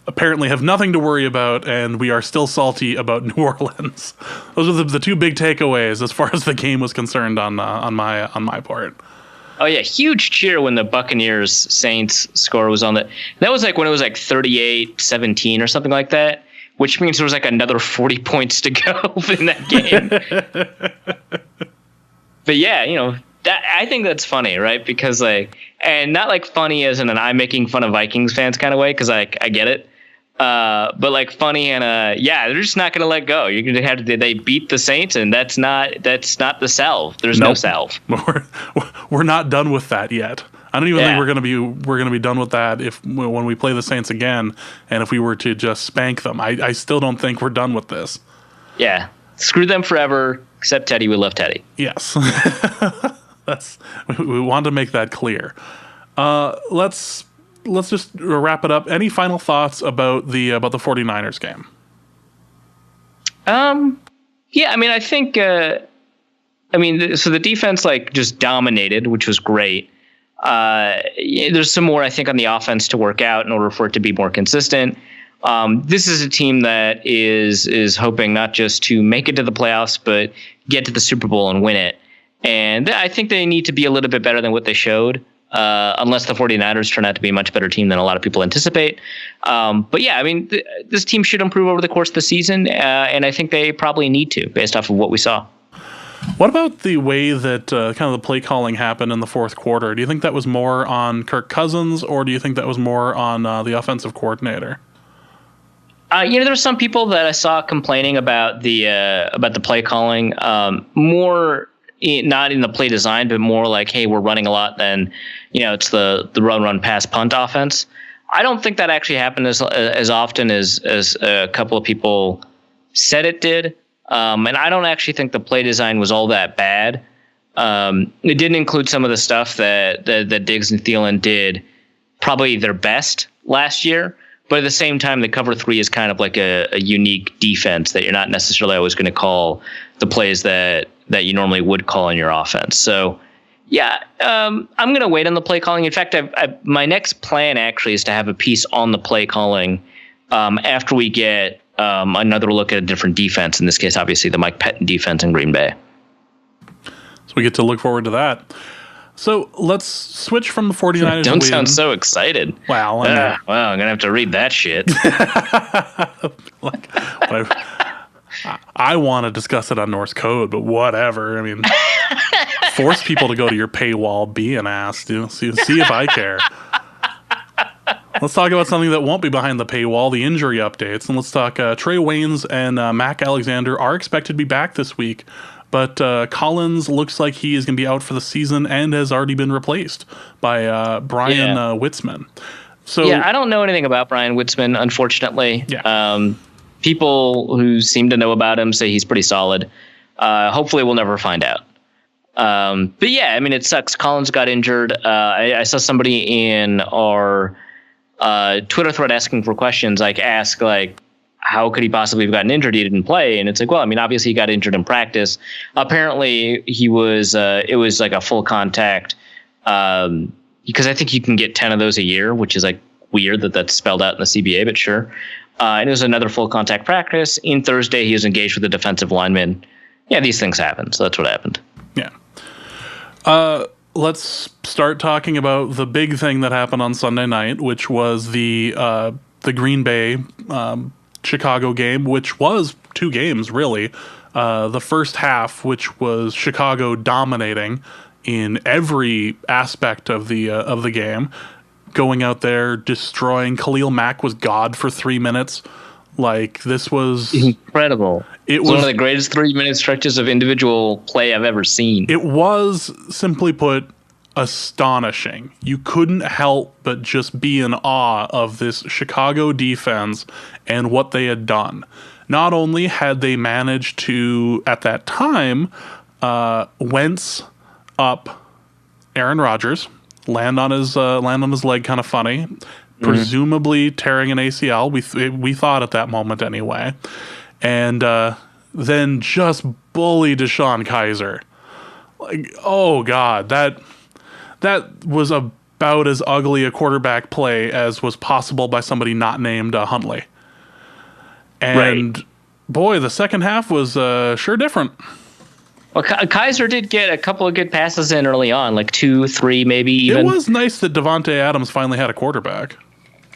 apparently have nothing to worry about, and we are still salty about New Orleans. Those are the two big takeaways as far as the game was concerned on my part. Oh yeah, huge cheer when the Buccaneers Saints score was on the. That was like when it was like 38-17 or something like that, which means there was like another 40 points to go in that game. But yeah, I think that's funny, right? Because and not like funny as in an I'm making fun of Vikings fans kind of way, because I get it. But like funny and they're just not gonna let go. You're gonna have to. They beat the Saints, and that's not the salve. There's no salve. We're not done with that yet. I don't even think we're gonna be done with that when we play the Saints again, and if we were to just spank them. I still don't think we're done with this. Yeah, screw them forever. Except Teddy, we love Teddy. Yes. We want to make that clear. Let's just wrap it up. Any final thoughts about the 49ers game? I think so the defense just dominated, which was great. There's some more, I think, on the offense to work out in order for it to be more consistent. This is a team that is hoping not just to make it to the playoffs, but get to the Super Bowl and win it. And I think they need to be a little bit better than what they showed, unless the 49ers turn out to be a much better team than a lot of people anticipate. But yeah, I mean, this team should improve over the course of the season, and I think they probably need to, based off of what we saw. What about the way that kind of the play calling happened in the fourth quarter? Do you think that was more on Kirk Cousins, or do you think that was more on the offensive coordinator? There's some people that I saw complaining about the play calling, more not in the play design, but more like, hey, we're running a lot. Then, it's the run, pass, punt offense. I don't think that actually happened as often as a couple of people said it did. And I don't actually think the play design was all that bad. It didn't include some of the stuff that Diggs and Thielen did probably their best last year. But at the same time, the cover three is kind of like a unique defense that you're not necessarily always going to call the plays that you normally would call in your offense. So, yeah, I'm going to wait on the play calling. In fact, my next plan actually is to have a piece on the play calling after we get another look at a different defense. In this case, obviously, the Mike Pettin defense in Green Bay. So we get to look forward to that. So let's switch from the 49ers. Don't sound so excited. Wow. I'm going to have to read that shit. I want to discuss it on Norse Code, but whatever. I mean, force people to go to your paywall, be an ass. See if I care. Let's talk about something that won't be behind the paywall, the injury updates. And let's talk Trey Waynes and Mac Alexander are expected to be back this week. But Collins looks like he is going to be out for the season and has already been replaced by Brian Witzman. So I don't know anything about Brian Witzman, unfortunately. Yeah. People who seem to know about him say he's pretty solid. Hopefully we'll never find out. But yeah, I mean, it sucks. Collins got injured. I saw somebody in our Twitter thread asking for questions, how could he possibly have gotten injured? He didn't play. And it's like, well, I mean, obviously he got injured in practice. Apparently he was, it was like a full contact, because I think you can get 10 of those a year, which is like weird that that's spelled out in the CBA, but sure. And it was another full contact practice. In Thursday, he was engaged with a defensive lineman. Yeah, these things happen. So that's what happened. Yeah. Let's start talking about the big thing that happened on Sunday night, which was the Green Bay, Chicago game, which was two games, really. The first half, which was Chicago dominating in every aspect of the game, going out there, destroying. Khalil Mack was God for 3 minutes. Like, this was incredible. It was one of the greatest 3-minute stretches of individual play I've ever seen. It was, simply put, astonishing. You couldn't help but just be in awe of this Chicago defense and what they had done. Not only had they managed to, at that time, Wentz up Aaron Rodgers, land on his leg kind of funny, presumably tearing an ACL. We thought at that moment anyway, and then just bully DeShone Kizer. Like, oh God, that was about as ugly a quarterback play as was possible by somebody not named Huntley. And boy, the second half was sure different. Well, Kizer did get a couple of good passes in early on, like 2, 3, maybe even. It was nice that Davante Adams finally had a quarterback.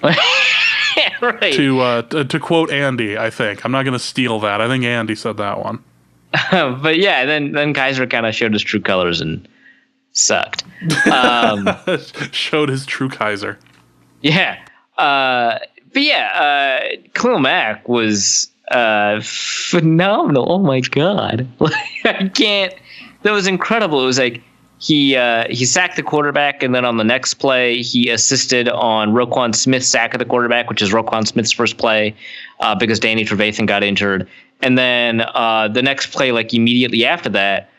Yeah, right. To quote Andy, I think. I'm not going to steal that. I think Andy said that one. But yeah, then Kizer kind of showed his true colors and sucked. Showed his true Kizer. Yeah. But yeah, Khalil Mack was phenomenal. Oh my God. I can't. That was incredible. It was like he sacked the quarterback, and then on the next play, he assisted on Roquan Smith's sack of the quarterback, which is Roquan Smith's first play, because Danny Trevathan got injured. And then the next play, like immediately after that,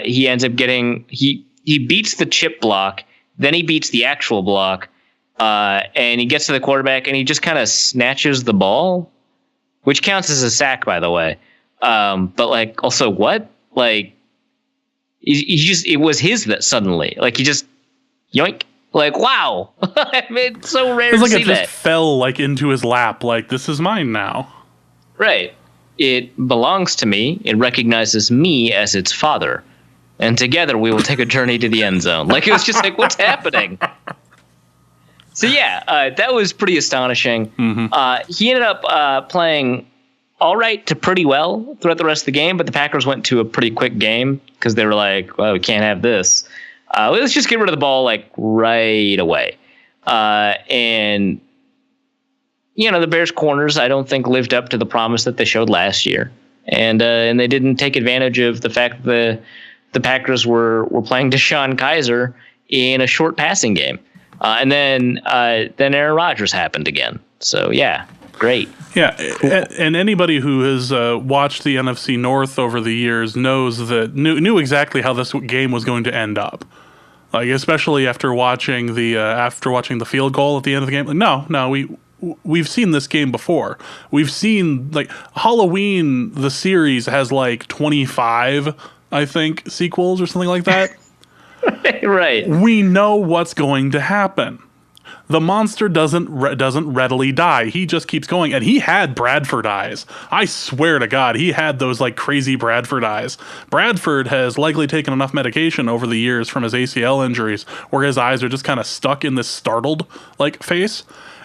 he ends up getting he beats the chip block, then he beats the actual block, and he gets to the quarterback, and he just kind of snatches the ball, which counts as a sack, by the way. But like, also what? Like, he just, it was his that suddenly, like, he just yoink. Like, wow. I mean, it's so rare It's to like see it just that. fell like into his lap. Like, this is mine now. Right. It belongs to me. It recognizes me as its father. And together we will take a journey to the end zone. Like, it was just like, what's happening? So, yeah, that was pretty astonishing. Mm-hmm. He ended up playing all right to pretty well throughout the rest of the game, but the Packers went to a pretty quick game because they were like, well, we can't have this. Let's just get rid of the ball, like, right away. And, you know, the Bears' corners, I don't think, lived up to the promise that they showed last year. And they didn't take advantage of the fact that the Packers were playing Deshaun Kaiser in a short passing game. And then Aaron Rodgers happened again. So, yeah, great. Yeah, and anybody who has watched the NFC North over the years knows that knew exactly how this game was going to end up. Like, especially after watching the field goal at the end of the game. Like, no, we've seen this game before. We've seen, like, Halloween, the series has like 25, I think, sequels or something like that. Right. We know what's going to happen. The monster doesn't readily die. He just keeps going. And he had Bradford eyes. I swear to God, he had those like crazy Bradford eyes. Bradford has likely taken enough medication over the years from his ACL injuries where his eyes are just kind of stuck in this startled like face.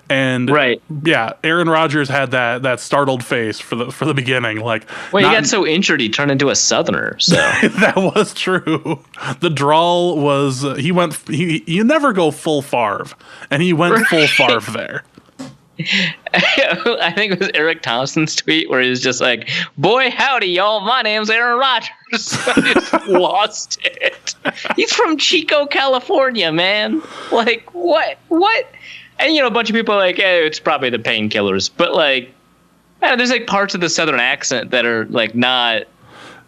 And right. Yeah, Aaron Rodgers had that startled face for the beginning. Like, well, he got so injured he turned into a Southerner. So that was true. The drawl was you never go full Favre, and he went full Favre there. I think it was Eric Thompson's tweet where he was just like, "Boy, howdy, y'all! My name's Aaron Rodgers." I just lost it. He's from Chico, California, man. Like, what? And, you know, a bunch of people are like, it's probably the painkillers. But, like, there's, like, parts of the Southern accent that are, like, not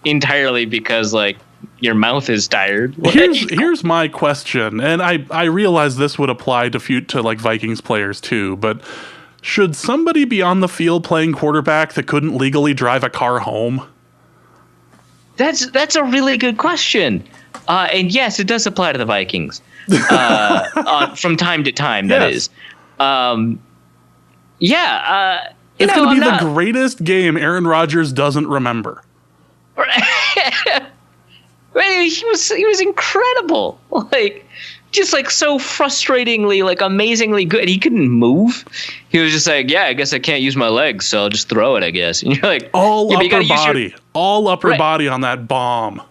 entirely because, like, your mouth is tired. Like, here's my question, and I realize this would apply to like, Vikings players, too, but should somebody be on the field playing quarterback that couldn't legally drive a car home? That's a really good question. And, yes, it does apply to the Vikings. From time to time, that is. It's going to be the greatest game Aaron Rodgers doesn't remember. He was incredible. Like, just like so frustratingly, like amazingly good. He couldn't move. He was just like, yeah, I guess I can't use my legs, so I'll just throw it, I guess. And you're like, all upper body on that bomb.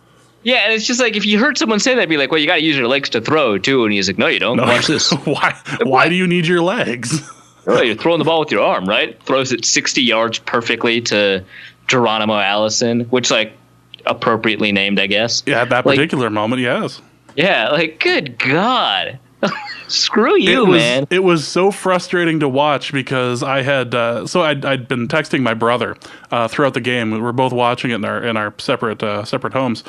Yeah, and it's just like if you heard someone say that, be like, well, you got to use your legs to throw too. And he's like, no, you don't. Watch this. Why do you need your legs? Oh, you're throwing the ball with your arm, right? Throws it 60 yards perfectly to Geronimo Allison, which, like, appropriately named, I guess. Yeah, at that particular moment, yes. Yeah, like, good God. Screw you, man. It was so frustrating to watch because I had I'd been texting my brother throughout the game. We were both watching it in our separate homes.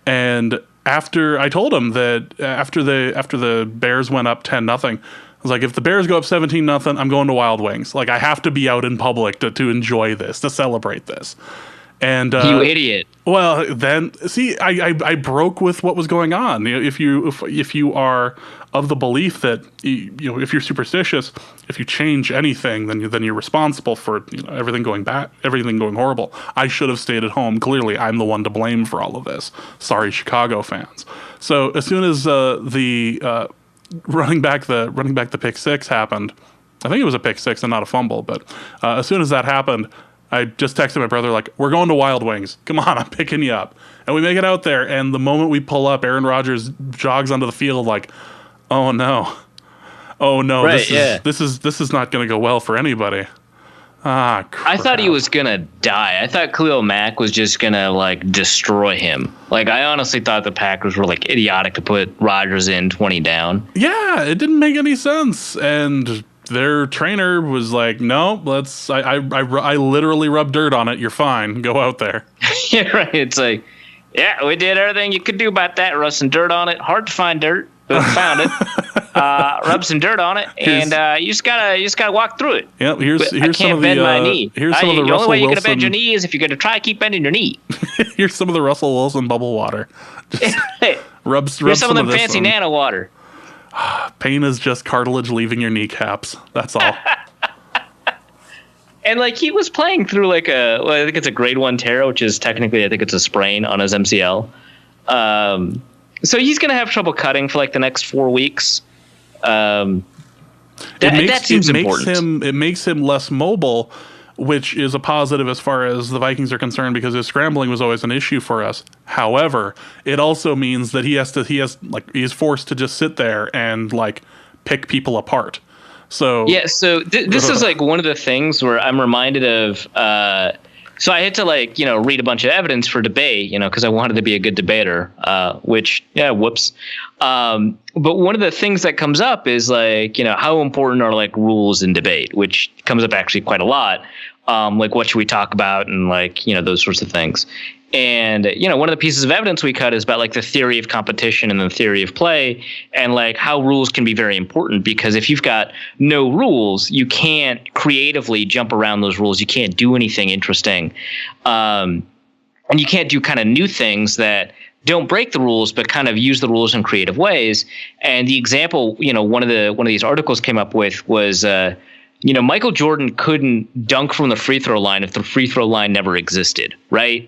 And after I told him that after the Bears went up 10-0, I was like, if the Bears go up 17-0, I'm going to Wild Wings. Like, I have to be out in public to enjoy this, to celebrate this. And you idiot. Well, then see, I broke with what was going on. If you are of the belief that if you're superstitious, if you change anything, then you're responsible for everything going bad, everything going horrible. I should have stayed at home. Clearly, I'm the one to blame for all of this. Sorry, Chicago fans. So as soon as the running back the pick six happened, I think it was a pick six and not a fumble. But as soon as that happened, I just texted my brother, like, we're going to Wild Wings. Come on, I'm picking you up. And we make it out there, and the moment we pull up, Aaron Rodgers jogs onto the field like, oh no, right, this is not going to go well for anybody. Ah, crap. I thought he was going to die. I thought Khalil Mack was just going to, like, destroy him. Like, I honestly thought the Packers were, like, idiotic to put Rodgers in 20 down. Yeah, it didn't make any sense. And their trainer was like, no, I literally rubbed dirt on it. You're fine. Go out there. Yeah, right. It's like, yeah, we did everything you could do about that. Rub some dirt on it. Hard to find dirt, but we found it. Rub some dirt on it, and you just gotta walk through it. Yeah, here's I some of the bend my knee. Here's some of the only Russell way you're Wilson. gonna bend your knee is if you're gonna try to keep bending your knee. Here's some of the Russell Wilson bubble water. Just rub some of them this fancy on. nano water. Pain is just cartilage leaving your kneecaps. That's all. And like he was playing through like I think it's a grade 1 tear, which is technically I think it's a sprain on his MCL. So he's going to have trouble cutting for like the next 4 weeks. That seems important. It makes him less mobile, which is a positive as far as the Vikings are concerned because his scrambling was always an issue for us. However, it also means that he's forced to just sit there and like pick people apart. So yeah, so this is like one of the things where I'm reminded of. So I had to read a bunch of evidence for debate, because I wanted to be a good debater. Whoops. But one of the things that comes up is how important are rules in debate, which comes up actually quite a lot. What should we talk about and those sorts of things. And, one of the pieces of evidence we cut is about the theory of competition and the theory of play and how rules can be very important, because if you've got no rules, you can't creatively jump around those rules. You can't do anything interesting. And you can't do kind of new things that don't break the rules, but kind of use the rules in creative ways. And the example, one of these articles came up with was, Michael Jordan couldn't dunk from the free throw line if the free throw line never existed, right?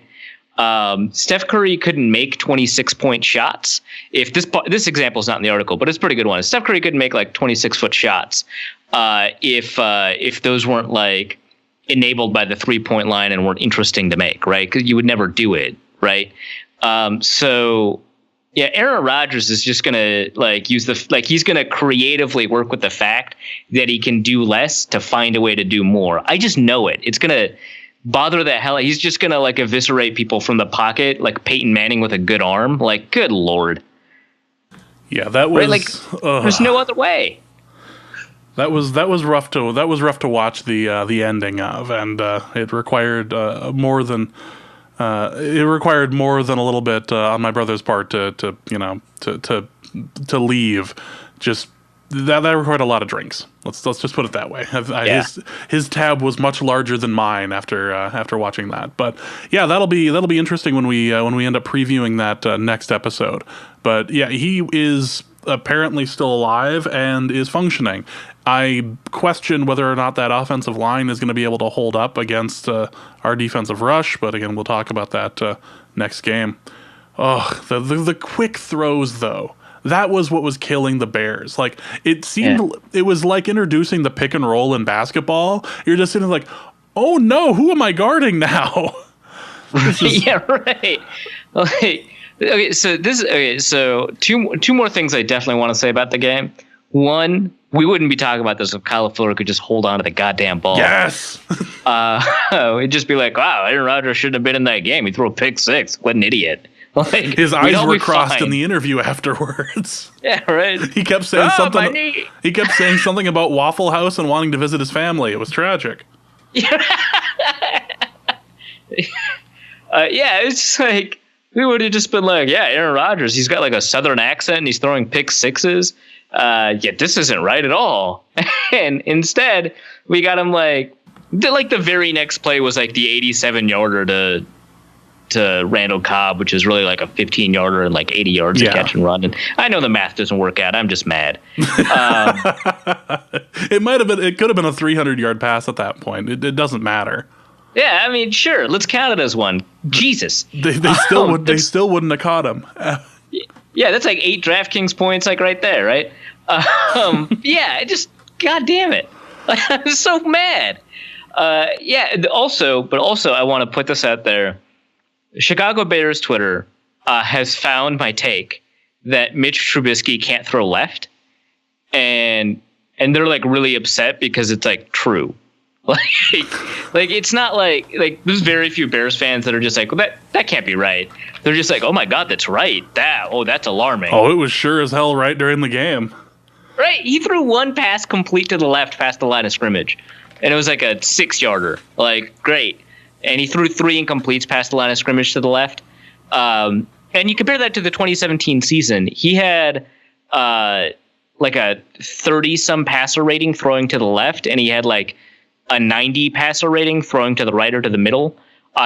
Steph Curry couldn't make 26-point shots. If this example is not in the article, but it's a pretty good one. Steph Curry couldn't make 26-foot shots if those weren't enabled by the 3-point line and weren't interesting to make, right? Because you would never do it, right? So yeah, Aaron Rodgers is just gonna he's gonna creatively work with the fact that he can do less to find a way to do more. I just know it. It's gonna bother the hell. He's just gonna eviscerate people from the pocket like Peyton Manning with a good arm. Good Lord. Yeah, that was right? There's no other way. That was rough to watch the ending of, and it required more than a little bit on my brother's part to leave. Just that required a lot of drinks. Let's just put it that way. His tab was much larger than mine after watching that. But yeah, that'll be interesting when we end up previewing that next episode. But yeah, he is apparently still alive and is functioning. I question whether or not that offensive line is going to be able to hold up against our defensive rush. But again, we'll talk about that next game. Oh, the quick throws though. That was what was killing the Bears. It seemed it was like introducing the pick and roll in basketball. You're just sitting oh no, who am I guarding now? Yeah, right. So two more things I definitely want to say about the game. One, we wouldn't be talking about this if Kyle Fuller could just hold on to the goddamn ball. Yes. It'd just be wow, Aaron Rodgers shouldn't have been in that game. He threw a pick six. What an idiot. His eyes were crossed in the interview afterwards. Yeah, right. He kept saying something. He kept saying something about Waffle House and wanting to visit his family. It was tragic. Yeah, it's just we would have just been Aaron Rodgers. He's got a Southern accent and he's throwing pick sixes. This isn't right at all. And instead, we got him the very next play was the 87-yarder to Randall Cobb, which is really a 15-yarder and 80 yards to catch and run. And I know the math doesn't work out. I'm just mad. It could have been a 300-yard pass at that point. It doesn't matter. Yeah, I mean, sure. Let's count it as one. Jesus. They still wouldn't have caught him. Yeah, that's 8 DraftKings points, right there, right? Yeah, God damn it. I'm so mad. Also, I want to put this out there. Chicago Bears Twitter has found my take that Mitch Trubisky can't throw left, and they're really upset because it's true. It's not there's very few Bears fans that are just well, that can't be right. They're just oh my God, that's right. That's alarming. Oh, it was sure as hell right during the game. Right, he threw one pass complete to the left past the line of scrimmage, and it was a 6-yarder. Great. And he threw 3 incompletes past the line of scrimmage to the left. And you compare that to the 2017 season. He had a 30-some passer rating throwing to the left, and he had a 90 passer rating throwing to the right or to the middle.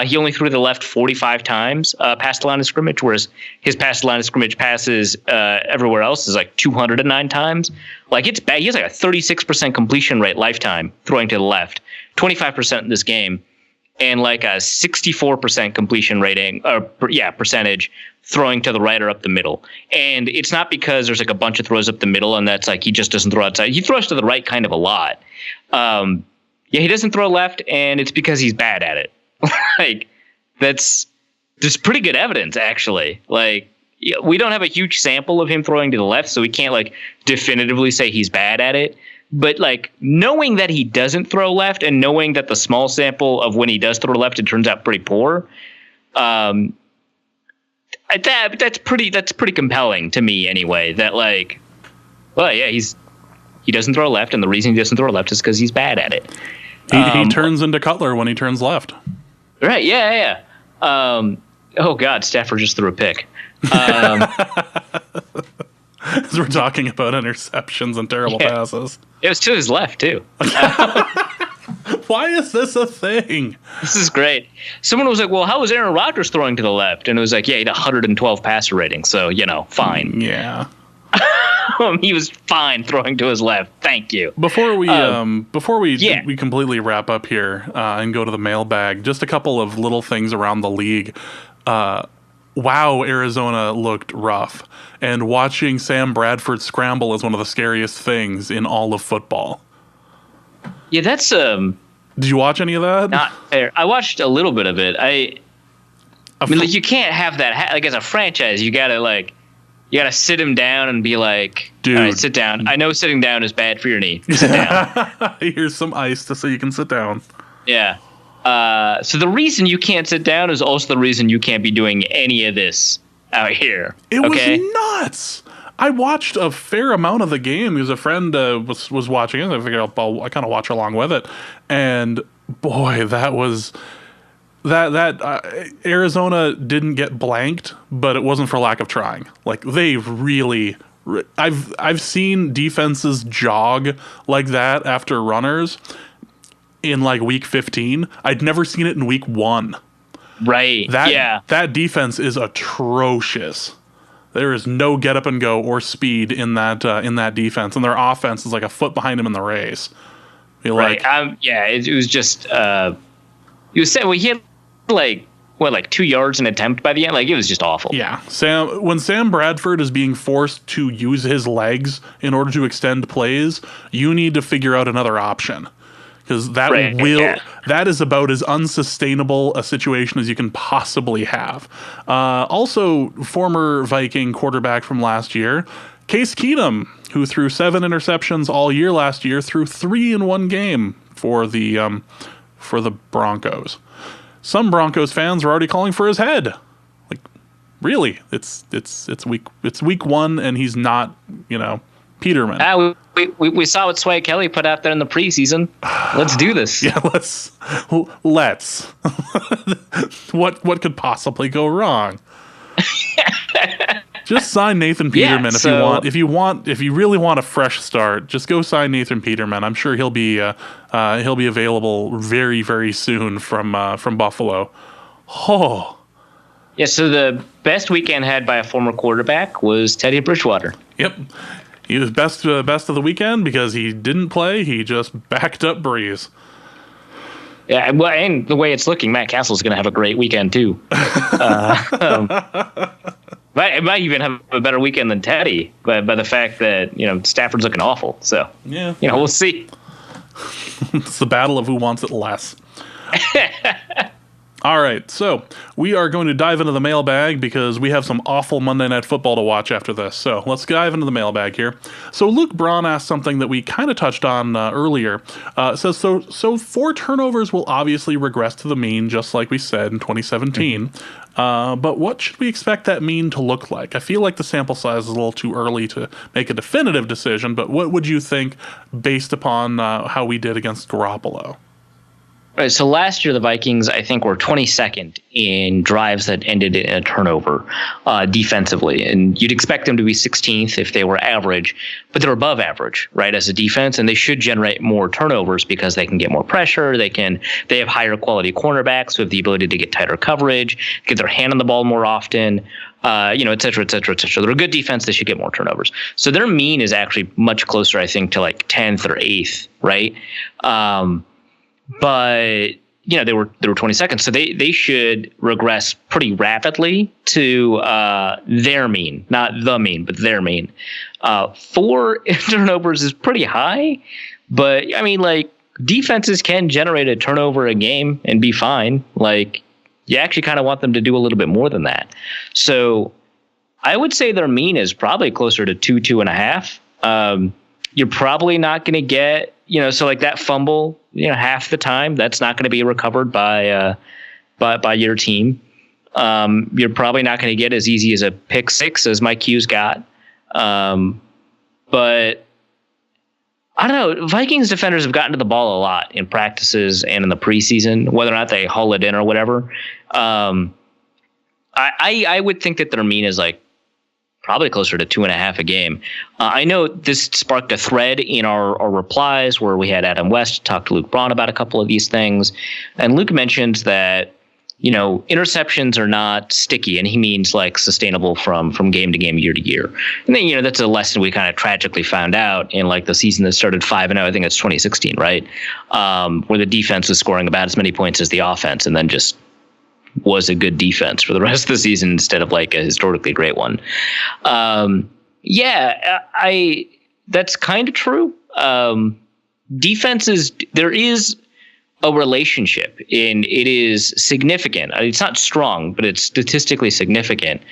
He only threw to the left 45 times past the line of scrimmage, whereas his past the line of scrimmage passes everywhere else is like 209 times. Like, it's bad. He has like a 36% completion rate lifetime throwing to the left, 25% in this game, and like a 64% completion rating, percentage throwing to the right or up the middle. And it's not because there's like a bunch of throws up the middle and that's like he just doesn't throw outside. He throws to the right kind of a lot. He doesn't throw left, and it's because he's bad at it. Like, there's pretty good evidence, actually. Like, we don't have a huge sample of him throwing to the left, so we can't like definitively say he's bad at it. But like, knowing that he doesn't throw left and knowing that the small sample of when he does throw left, it turns out pretty poor. That's pretty compelling to me anyway. That like, well, yeah, he doesn't throw left, and the reason he doesn't throw left is because he's bad at it. He turns into Cutler when he turns left. Right? Yeah. Oh God, Stafford just threw a pick. As we're talking about interceptions and terrible passes, it was to his left too. Why is this a thing? This is great. Someone was like, well, how was Aaron Rodgers throwing to the left? And it was like, yeah, he had 112 passer rating. So, fine. Yeah. He was fine throwing to his left. Thank you. Before we completely wrap up here and go to the mailbag, just a couple of little things around the league. Wow, Arizona looked rough. And watching Sam Bradford scramble is one of the scariest things in all of football. Yeah, that's Did you watch any of that? Not fair. I watched a little bit of it. I mean, like, you can't have that. Like, as a franchise, you gotta sit him down and be like, dude, all right, sit down. I know sitting down is bad for your knee. Sit down. Here's some ice so you can sit down. Yeah. So the reason you can't sit down is also the reason you can't be doing any of this out here. It was nuts. I watched a fair amount of the game because a friend was watching it. I figured I kind of watch along with it, and boy, Arizona didn't get blanked, but it wasn't for lack of trying. Like, they really, I've seen defenses jog like that after runners in like week 15. I'd never seen it in week 1. Right. That defense is atrocious. There is no get up and go or speed in that defense, and their offense is like a foot behind him in the race. Right. It was just he was saying, well, he had like 2 yards an attempt by the end. Like, it was just awful. Yeah. When Sam Bradford is being forced to use his legs in order to extend plays, you need to figure out another option. Because that is about as unsustainable a situation as you can possibly have. Also, former Viking quarterback from last year, Case Keenum, who threw 7 interceptions all year last year, threw 3 in one game for the Broncos. Some Broncos fans are already calling for his head. Like, really? It's week 1 and he's not, Peterman. We saw what Sway Kelly put out there in the preseason. Let's do this. Yeah, let's. What could possibly go wrong? Just sign Nathan Peterman if you really want a fresh start. Just go sign Nathan Peterman. I'm sure he'll be available very, very soon from Buffalo. Oh. Yeah. So the best weekend had by a former quarterback was Teddy Bridgewater. Yep. He was best of the weekend because he didn't play. He just backed up Breeze. Yeah, well, and the way it's looking, Matt Castle's going to have a great weekend too. It might even have a better weekend than Teddy, by the fact that Stafford's looking awful. So yeah, we'll see. It's the battle of who wants it less. All right, so we are going to dive into the mailbag because we have some awful Monday Night Football to watch after this. So let's dive into the mailbag here. So Luke Braun asked something that we kind of touched on earlier. It says, so 4 turnovers will obviously regress to the mean, just like we said in 2017. But what should we expect that mean to look like? I feel like the sample size is a little too early to make a definitive decision, but what would you think based upon how we did against Garoppolo? Right, so last year the Vikings, I think, were 22nd in drives that ended in a turnover defensively, and you'd expect them to be 16th if they were average, but they're above average, right, as a defense, and they should generate more turnovers because they can get more pressure. They have higher quality cornerbacks who have the ability to get tighter coverage, get their hand on the ball more often, et cetera, et cetera, et cetera. They're a good defense. They should get more turnovers. So their mean is actually much closer, I think, to like 10th or 8th, right? But they were 22nd, so they should regress pretty rapidly to their mean, not the mean, but their mean. 4 turnovers is pretty high, but I mean, like, defenses can generate a turnover a game and be fine. Like, you actually kind of want them to do a little bit more than that. So I would say their mean is probably closer to 2.5. You're probably not going to get, so like that fumble, half the time, that's not going to be recovered by your team. You're probably not going to get as easy as a pick six as Mike Hughes got. But I don't know. Vikings defenders have gotten to the ball a lot in practices and in the preseason, whether or not they haul it in or whatever. I would think that their mean is like probably closer to 2.5 a game. I know this sparked a thread in our replies where we had Adam West talk to Luke Braun about a couple of these things. And Luke mentioned that, interceptions are not sticky, and he means like sustainable from game to game, year to year. And then, that's a lesson we kind of tragically found out in like the season that started 5-0. I think it's 2016, right? Where the defense was scoring about as many points as the offense, and then just was a good defense for the rest of the season instead of like a historically great one. That's kind of true. Defenses, there is a relationship, and it is significant. It's not strong, but it's statistically significant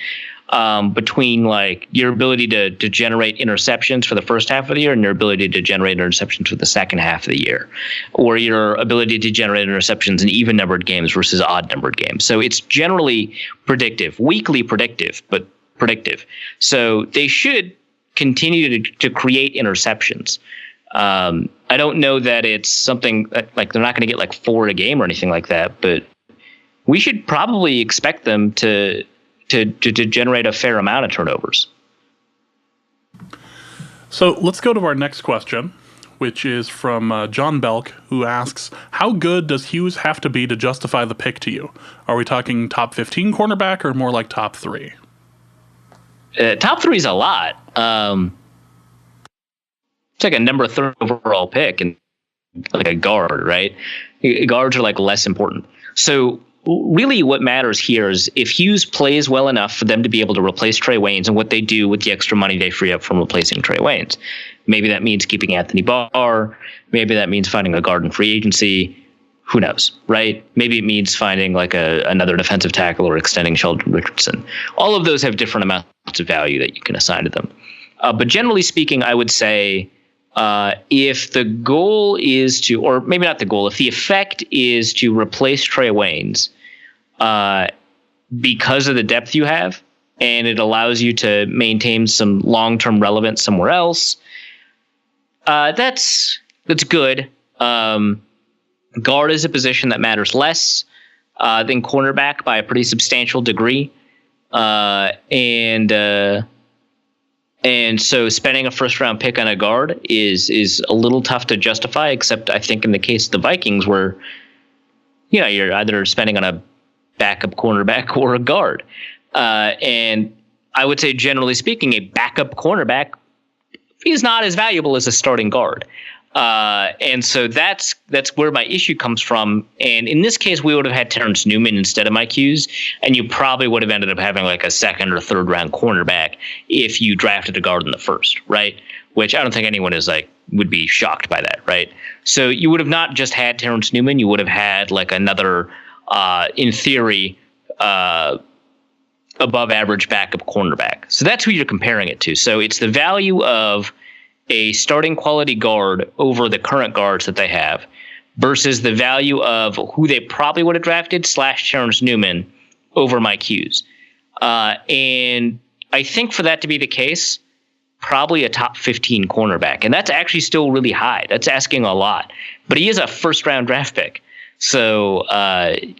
between like your ability to generate interceptions for the first half of the year and your ability to generate interceptions for the second half of the year, or your ability to generate interceptions in even numbered games versus odd numbered games. So it's generally predictive, weakly predictive, but predictive. So they should continue to create interceptions. I don't know that it's something that, like, they're not going to get like 4 a game or anything like that, but we should probably expect them to generate a fair amount of turnovers. So let's go to our next question, which is from John Belk, who asks, how good does Hughes have to be to justify the pick to you? Are we talking top 15 cornerback or more like top 3? Top 3 is a lot. It's like a number 3 overall pick and like a guard, right? Guards are like less important. So really what matters here is if Hughes plays well enough for them to be able to replace Trey Waynes and what they do with the extra money they free up from replacing Trey Waynes. Maybe that means keeping Anthony Barr. Maybe that means finding a guard in free agency. Who knows, right? Maybe it means finding like another defensive tackle or extending Sheldon Richardson. All of those have different amounts of value that you can assign to them. But generally speaking, I would say if the goal is to, or maybe not the goal, if the effect is to replace Trey Waynes because of the depth you have, and it allows you to maintain some long-term relevance somewhere else, that's good. Guard is a position that matters less than cornerback by a pretty substantial degree. And so spending a first-round pick on a guard is a little tough to justify, except I think in the case of the Vikings where, you're either spending on a backup cornerback or a guard. And I would say, generally speaking, a backup cornerback is not as valuable as a starting guard. And so that's where my issue comes from. And in this case, we would have had Terrence Newman instead of Mike Hughes, and you probably would have ended up having like a second or third round cornerback if you drafted a guard in the first, right? Which I don't think anyone would be shocked by that, right? So you would have not just had Terrence Newman, you would have had like another, in theory, above average backup cornerback. So that's who you're comparing it to. So it's the value of a starting quality guard over the current guards that they have versus the value of who they probably would have drafted / Terrence Newman over Mike Hughes. And I think for that to be the case, probably a top 15 cornerback. And that's actually still really high. That's asking a lot. But he is a first round draft pick. So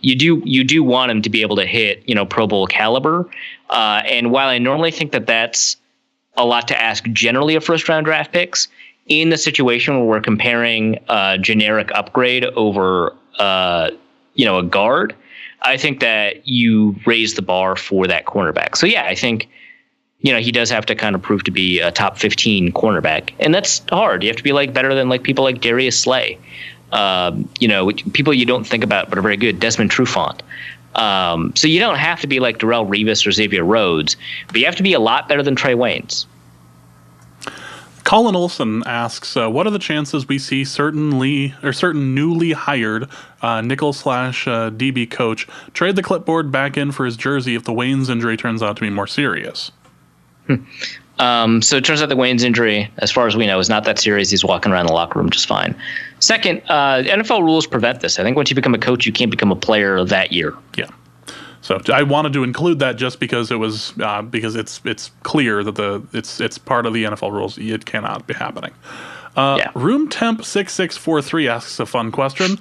you do want him to be able to hit, Pro Bowl caliber. And while I normally think that that's a lot to ask generally of first round draft picks, in the situation where we're comparing a generic upgrade over a guard, I think that you raise the bar for that cornerback. So yeah, I think he does have to kind of prove to be a top 15 cornerback, and that's hard. You have to be better than people like Darius Slay, people you don't think about but are very good, Desmond Trufant. So you don't have to be like Darrelle Revis or Xavier Rhodes, but you have to be a lot better than Trey Waynes. Colin Olson asks, what are the chances we see certain newly hired nickel/DB coach trade the clipboard back in for his jersey if the Waynes injury turns out to be more serious? So it turns out the Waynes injury, as far as we know, is not that serious. He's walking around the locker room just fine. Second, NFL rules prevent this. I think once you become a coach, you can't become a player that year. Yeah. So I wanted to include that just because it was because it's clear that it's part of the NFL rules. It cannot be happening. Room Temp 6643 asks a fun question.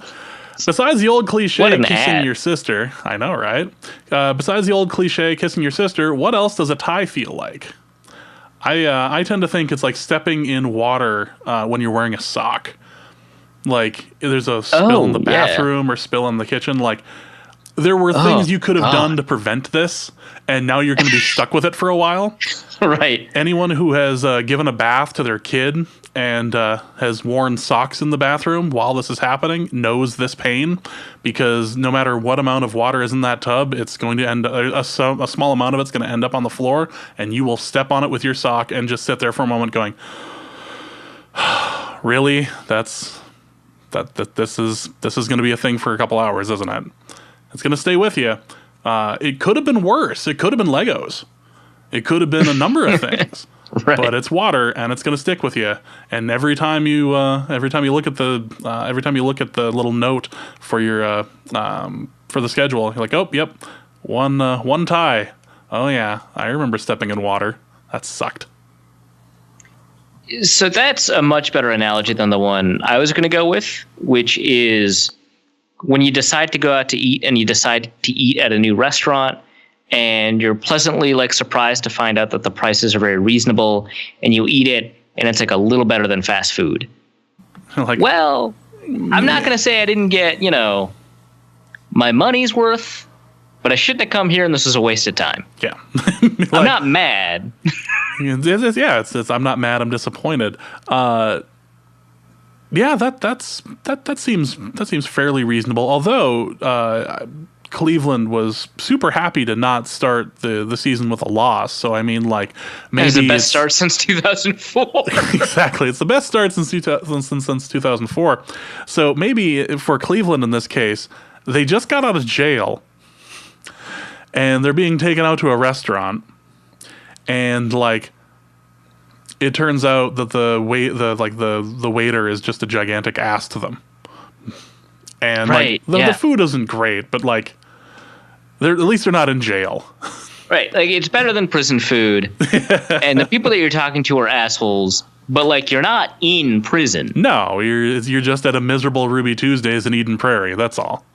Besides the old cliche kissing your sister, I know, right? Besides the old cliche kissing your sister, what else does a tie feel like? I tend to think it's like stepping in water when you're wearing a sock. Like there's a spill in the bathroom or spill in the kitchen. Like there were things you could have done to prevent this, and now you're going to be stuck with it for a while. Right. Anyone who has given a bath to their kid and has worn socks in the bathroom while this is happening knows this pain, because no matter what amount of water is in that tub, it's going to end a small amount of it's going to end up on the floor, and you will step on it with your sock and just sit there for a moment going, really? This is going to be a thing for a couple hours, isn't it? It's going to stay with you. It could have been worse. It could have been Legos. It could have been a number of things. Right. But it's water, and it's going to stick with you. And every time you look at the little note for your for the schedule, you're like, oh, yep, one tie. Oh yeah, I remember stepping in water. That sucked. So that's a much better analogy than the one I was going to go with, which is when you decide to go out to eat and you decide to eat at a new restaurant, and you're pleasantly surprised to find out that the prices are very reasonable, and you eat it and it's a little better than fast food. Well, I'm not going to say I didn't get, my money's worth, but I shouldn't have come here and this is a waste of time. Yeah. I'm not mad. I'm not mad. I'm disappointed. That seems fairly reasonable. Although Cleveland was super happy to not start the season with a loss. So I mean, maybe it's the best start since 2004. Exactly, it's the best start since 2004. So maybe for Cleveland in this case, they just got out of jail, and they're being taken out to a restaurant, and it turns out that the waiter is just a gigantic ass to them. And the food isn't great, but at least they're not in jail. Right. It's better than prison food. And the people that you're talking to are assholes, but you're not in prison. No, you're just at a miserable Ruby Tuesdays in Eden Prairie. That's all.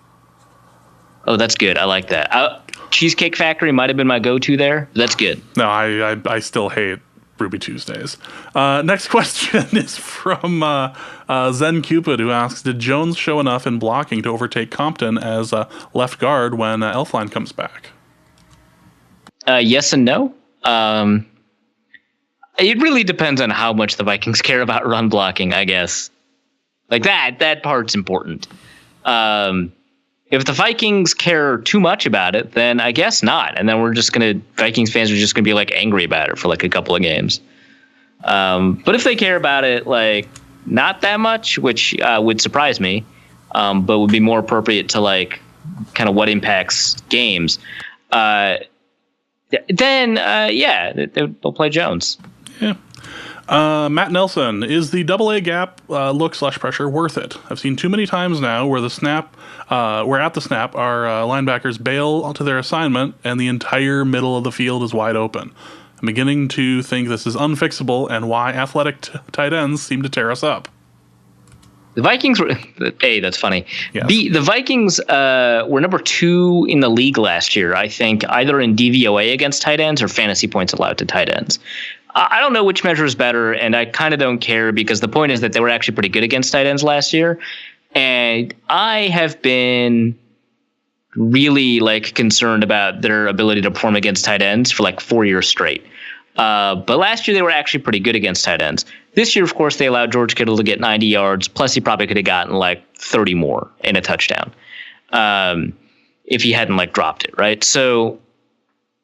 Oh, that's good. I like that. Cheesecake Factory might have been my go-to there. That's good. No, I still hate Ruby Tuesdays. Next question is from Zen Cupid, who asks, did Jones show enough in blocking to overtake Compton as left guard when Elflein comes back? Yes and no. It really depends on how much the Vikings care about run blocking, I guess. That part's important. If the Vikings care too much about it, then I guess not. And then Vikings fans are just going to be angry about it for a couple of games. But if they care about it, not that much, which would surprise me, but would be more appropriate to kind of what impacts games, then they'll play Jones. Yeah. Matt Nelson, is the AA gap look/pressure worth it? I've seen too many times now where at the snap, our linebackers bail onto their assignment and the entire middle of the field is wide open. I'm beginning to think this is unfixable and why athletic tight ends seem to tear us up. The Vikings were A. That's funny. Yes. B. The Vikings were number 2 in the league last year. I think either in DVOA against tight ends or fantasy points allowed to tight ends. I don't know which measure is better, and I kind of don't care because the point is that they were actually pretty good against tight ends last year, and I have been really concerned about their ability to perform against tight ends for 4 years straight. But last year they were actually pretty good against tight ends. This year, of course, they allowed George Kittle to get 90 yards. Plus, he probably could have gotten 30 more in a touchdown if he hadn't dropped it, right? So,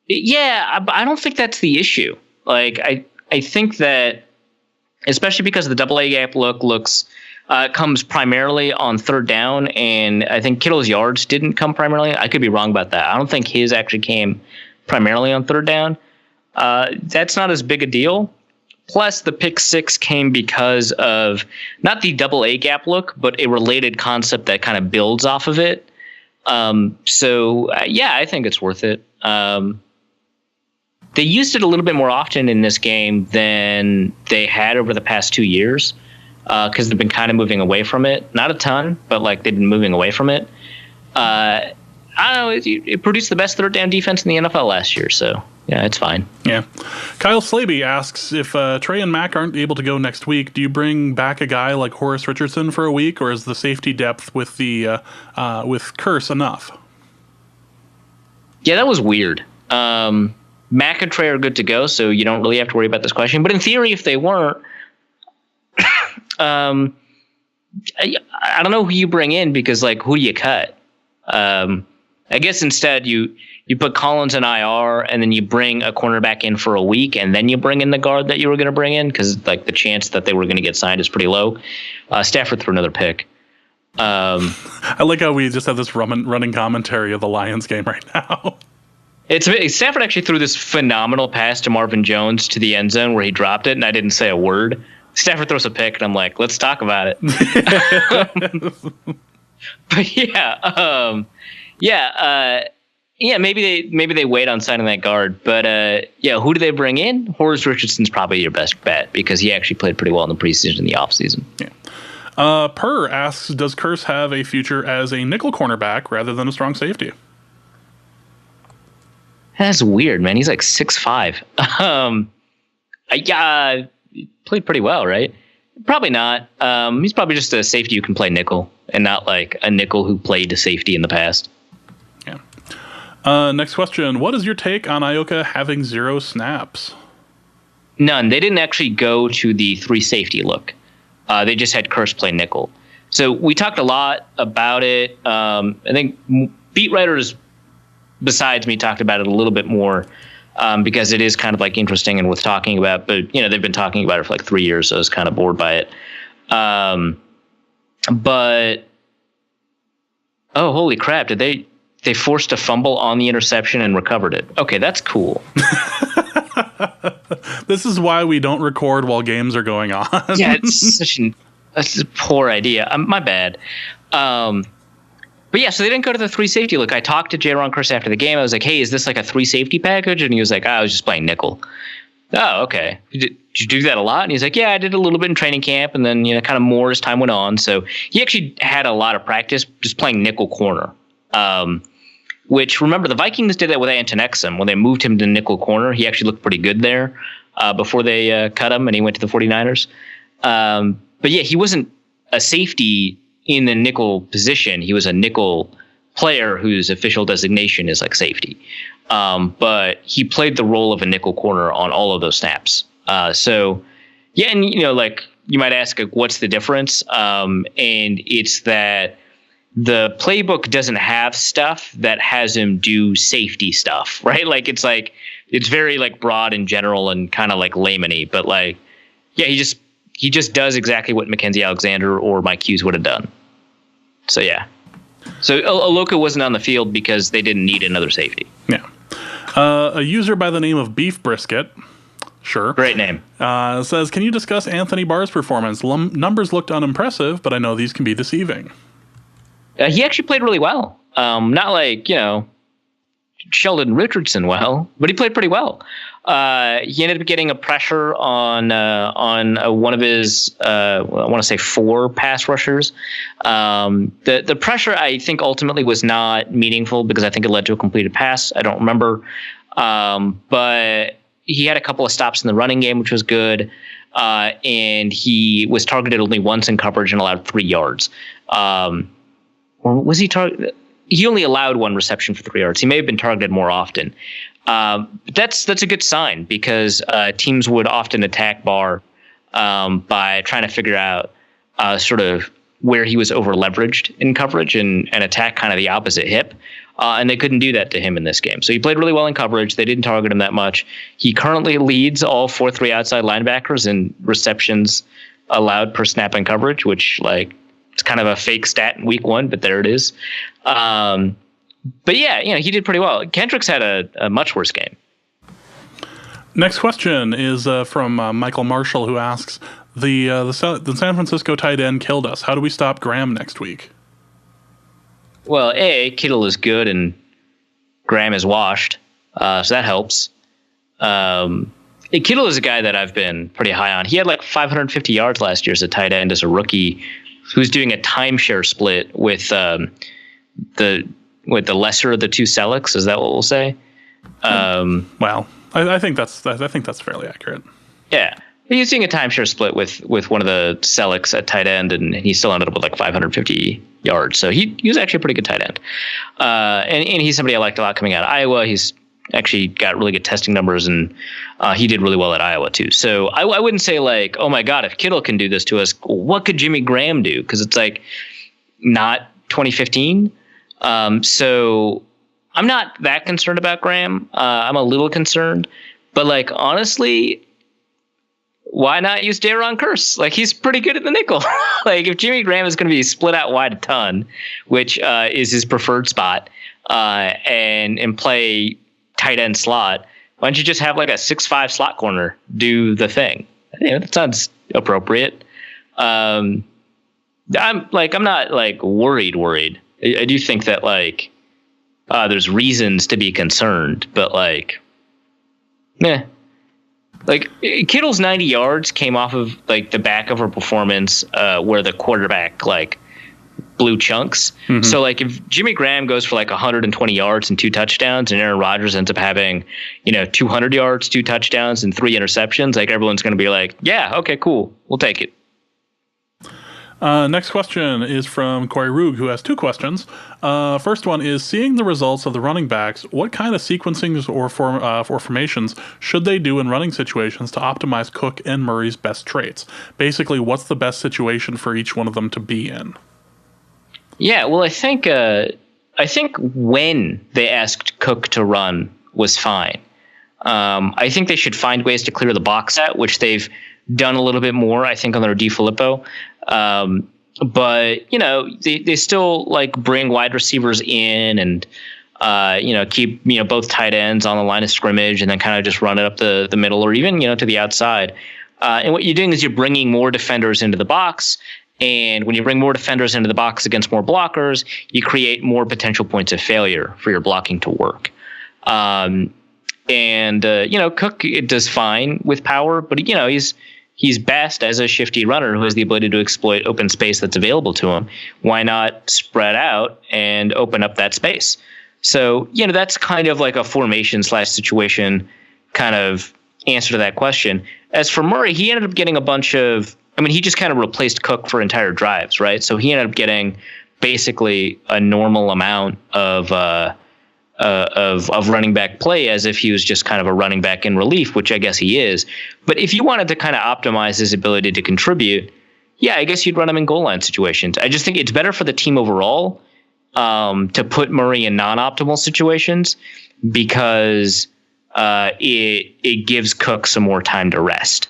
yeah, I don't think that's the issue. I think that, especially because the double A gap looks comes primarily on third down, and I think Kittle's yards didn't come primarily. I could be wrong about that. I don't think his actually came primarily on third down. That's not as big a deal. Plus, the pick 6 came because of not the double A gap look, but a related concept that kind of builds off of it. Yeah, I think it's worth it. They used it a little bit more often in this game than they had over the past 2 years because they've been kind of moving away from it. Not a ton, but they've been moving away from it. I don't know. It produced the best third down defense in the NFL last year, so yeah, it's fine. Yeah. Kyle Slaby asks if Trey and Mac aren't able to go next week, do you bring back a guy like Horace Richardson for a week, or is the safety depth with the with Curse enough? Yeah, that was weird. Mac and Trey are good to go, so you don't really have to worry about this question. But in theory, if they weren't, I don't know who you bring in because who do you cut? I guess instead you put Collins in IR and then you bring a cornerback in for a week and then you bring in the guard that you were going to bring in because the chance that they were going to get signed is pretty low. Stafford threw another pick. I like how we just have this running commentary of the Lions game right now. Stafford actually threw this phenomenal pass to Marvin Jones to the end zone where he dropped it and I didn't say a word. Stafford throws a pick and I'm like, let's talk about it. But yeah, maybe they wait on signing that guard. But who do they bring in? Horace Richardson's probably your best bet because he actually played pretty well in the preseason and the offseason. Yeah. Per asks, does Curse have a future as a nickel cornerback rather than a strong safety? That's weird, man. He's 6'5". He played pretty well, right? Probably not. He's probably just a safety who can play nickel and not a nickel who played a safety in the past. Yeah. Next question. What is your take on Ioka having 0 snaps? None. They didn't actually go to the 3 safety look. They just had Curse play nickel. So we talked a lot about it. I think beat writers besides me talked about it a little bit more because it is kind of interesting and worth talking about. But they've been talking about it for 3 years, so I was kind of bored by it. But oh, holy crap! Did they forced a fumble on the interception and recovered it? Okay, that's cool. This is why we don't record while games are going on. Yeah, that's a poor idea. My bad. But yeah, so they didn't go to the 3 safety look. I talked to Jaron Curse after the game. I was like, hey, is this a 3 safety package? And he was like, I was just playing nickel. Oh, okay. Did you do that a lot? And he's like, yeah, I did a little bit in training camp and then, kind of more as time went on. So he actually had a lot of practice just playing nickel corner. Which, remember, the Vikings did that with Anton Exum. When they moved him to nickel corner, he actually looked pretty good there before they cut him and he went to the 49ers. But yeah, he wasn't a safety in the nickel position. He was a nickel player whose official designation is safety. But he played the role of a nickel corner on all of those snaps. So yeah, and you might ask, what's the difference? And it's that the playbook doesn't have stuff that has him do safety stuff, right? It's very broad and general and kind of layman-y, but yeah, he just does exactly what Mackenzie Alexander or Mike Hughes would have done. So yeah. So Aloka wasn't on the field because they didn't need another safety. Yeah. A user by the name of Beef Brisket, sure. Great name. Says, can you discuss Anthony Barr's performance? Numbers looked unimpressive, but I know these can be deceiving. He actually played really well. Not Sheldon Richardson well, but he played pretty well. He ended up getting a pressure on one of his, I want to say 4 pass rushers. The pressure, I think, ultimately was not meaningful because I think it led to a completed pass. I don't remember. But he had a couple of stops in the running game, which was good. And he was targeted only once in coverage and allowed 3 yards. Or was he targeted? He only allowed 1 reception for 3 yards. He may have been targeted more often. That's a good sign because teams would often attack Barr by trying to figure out sort of where he was over leveraged in coverage and attack kind of the opposite hip. And they couldn't do that to him in this game. So he played really well in coverage. They didn't target him that much. He currently leads all 4-3 outside linebackers in receptions allowed per snap in coverage, which it's kind of a fake stat in week 1, but there it is. But yeah, he did pretty well. Kendricks had a much worse game. Next question is from Michael Marshall, who asks, the San Francisco tight end killed us. How do we stop Graham next week? Well, Kittle is good and Graham is washed, so that helps. Kittle is a guy that I've been pretty high on. He had 550 yards last year as a tight end as a rookie, who's doing a timeshare split with the lesser of the 2 Sellecks. Is that what we'll say? Well, I think that's fairly accurate. Yeah. He's doing a timeshare split with one of the Sellecks at tight end, and he still ended up with 550 yards. So he was actually a pretty good tight end. And he's somebody I liked a lot coming out of Iowa. He's actually got really good testing numbers, and he did really well at Iowa too. So I wouldn't say oh my God, if Kittle can do this to us, what could Jimmy Graham do? Because it's not 2015. So I'm not that concerned about Graham. I'm a little concerned, but honestly, why not use Daron Curse? He's pretty good at the nickel. If Jimmy Graham is going to be split out wide a ton, which is his preferred spot, and play tight end slot, why don't you just have a 6'5" slot corner do the thing? That sounds appropriate. I'm not worried. I do think that there's reasons to be concerned, but Kittle's 90 yards came off of the back of a performance where the quarterback blew chunks. Mm-hmm. So if Jimmy Graham goes for 120 yards and 2 touchdowns, and Aaron Rodgers ends up having 200 yards, 2 touchdowns, and 3 interceptions, everyone's going to be yeah, okay, cool, we'll take it. Next question is from Corey Rug, who has 2 questions. First one is, seeing the results of the running backs, what kind of sequencings or formations should they do in running situations to optimize Cook and Murray's best traits? Basically, what's the best situation for each one of them to be in? Yeah, well, I think when they asked Cook to run was fine. I think they should find ways to clear the box out, which they've done a little bit more, I think, on their DeFilippo. But they still bring wide receivers in and keep both tight ends on the line of scrimmage and then kind of just run it up the middle or even to the outside. And what you're doing is you're bringing more defenders into the box, and when you bring more defenders into the box against more blockers, you create more potential points of failure for your blocking to work. Cook, it does fine with power, but he's best as a shifty runner who has the ability to exploit open space that's available to him. Why not spread out and open up that space? So, that's kind of a formation / situation kind of answer to that question. As for Murray, he ended up getting a bunch of, he just kind of replaced Cook for entire drives, right? So he ended up getting basically a normal amount of running back play as if he was just kind of a running back in relief, which I guess he is. But if you wanted to kind of optimize his ability to contribute, yeah, I guess you'd run him in goal line situations. I just think it's better for the team overall to put Murray in non-optimal situations because it gives Cook some more time to rest.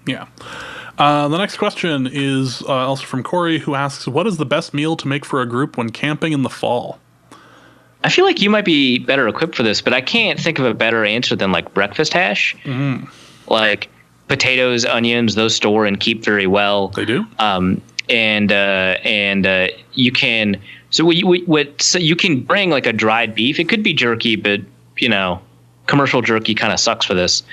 Yeah. The next question is also from Corey, who asks, what is the best meal to make for a group when camping in the fall? I feel like you might be better equipped for this, but I can't think of a better answer than breakfast hash. Mm-hmm. Potatoes, onions, those store and keep very well. They do? And you can So so you can bring like a dried beef. It could be jerky, but commercial jerky kind of sucks for this.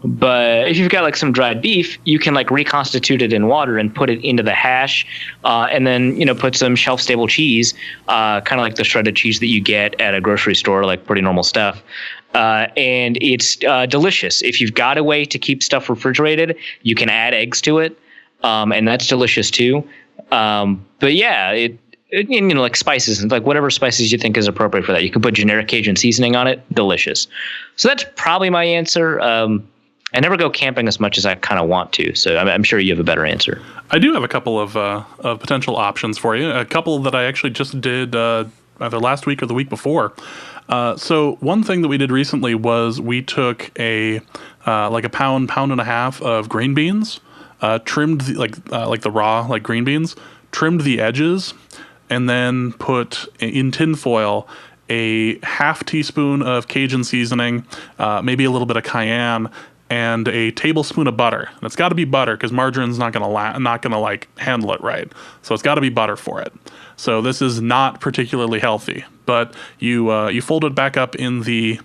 But if you've got like some dried beef, you can like reconstitute it in water and put it into the hash, and then put some shelf-stable cheese, kind of like the shredded cheese that you get at a grocery store, like pretty normal stuff. And it's delicious. If you've got a way to keep stuff refrigerated, you can add eggs to it, and that's delicious too. But yeah, like spices and like whatever spices you think is appropriate for that. You can put generic Cajun seasoning on it. Delicious. So that's probably my answer. I never go camping as much as I kind of want to, so I'm sure you have a better answer. I do have a couple of potential options for you. A couple that I actually just did either last week or the week before. So one thing that we did recently was we took a pound and a half of green beans, trimmed like the raw like green beans, trimmed the edges, and then put in tin foil a half teaspoon of Cajun seasoning, maybe a little bit of cayenne, and a tablespoon of butter. And it's got to be butter because margarine's not gonna like handle it right. So it's got to be butter for it. So this is not particularly healthy. But you fold it back up in the.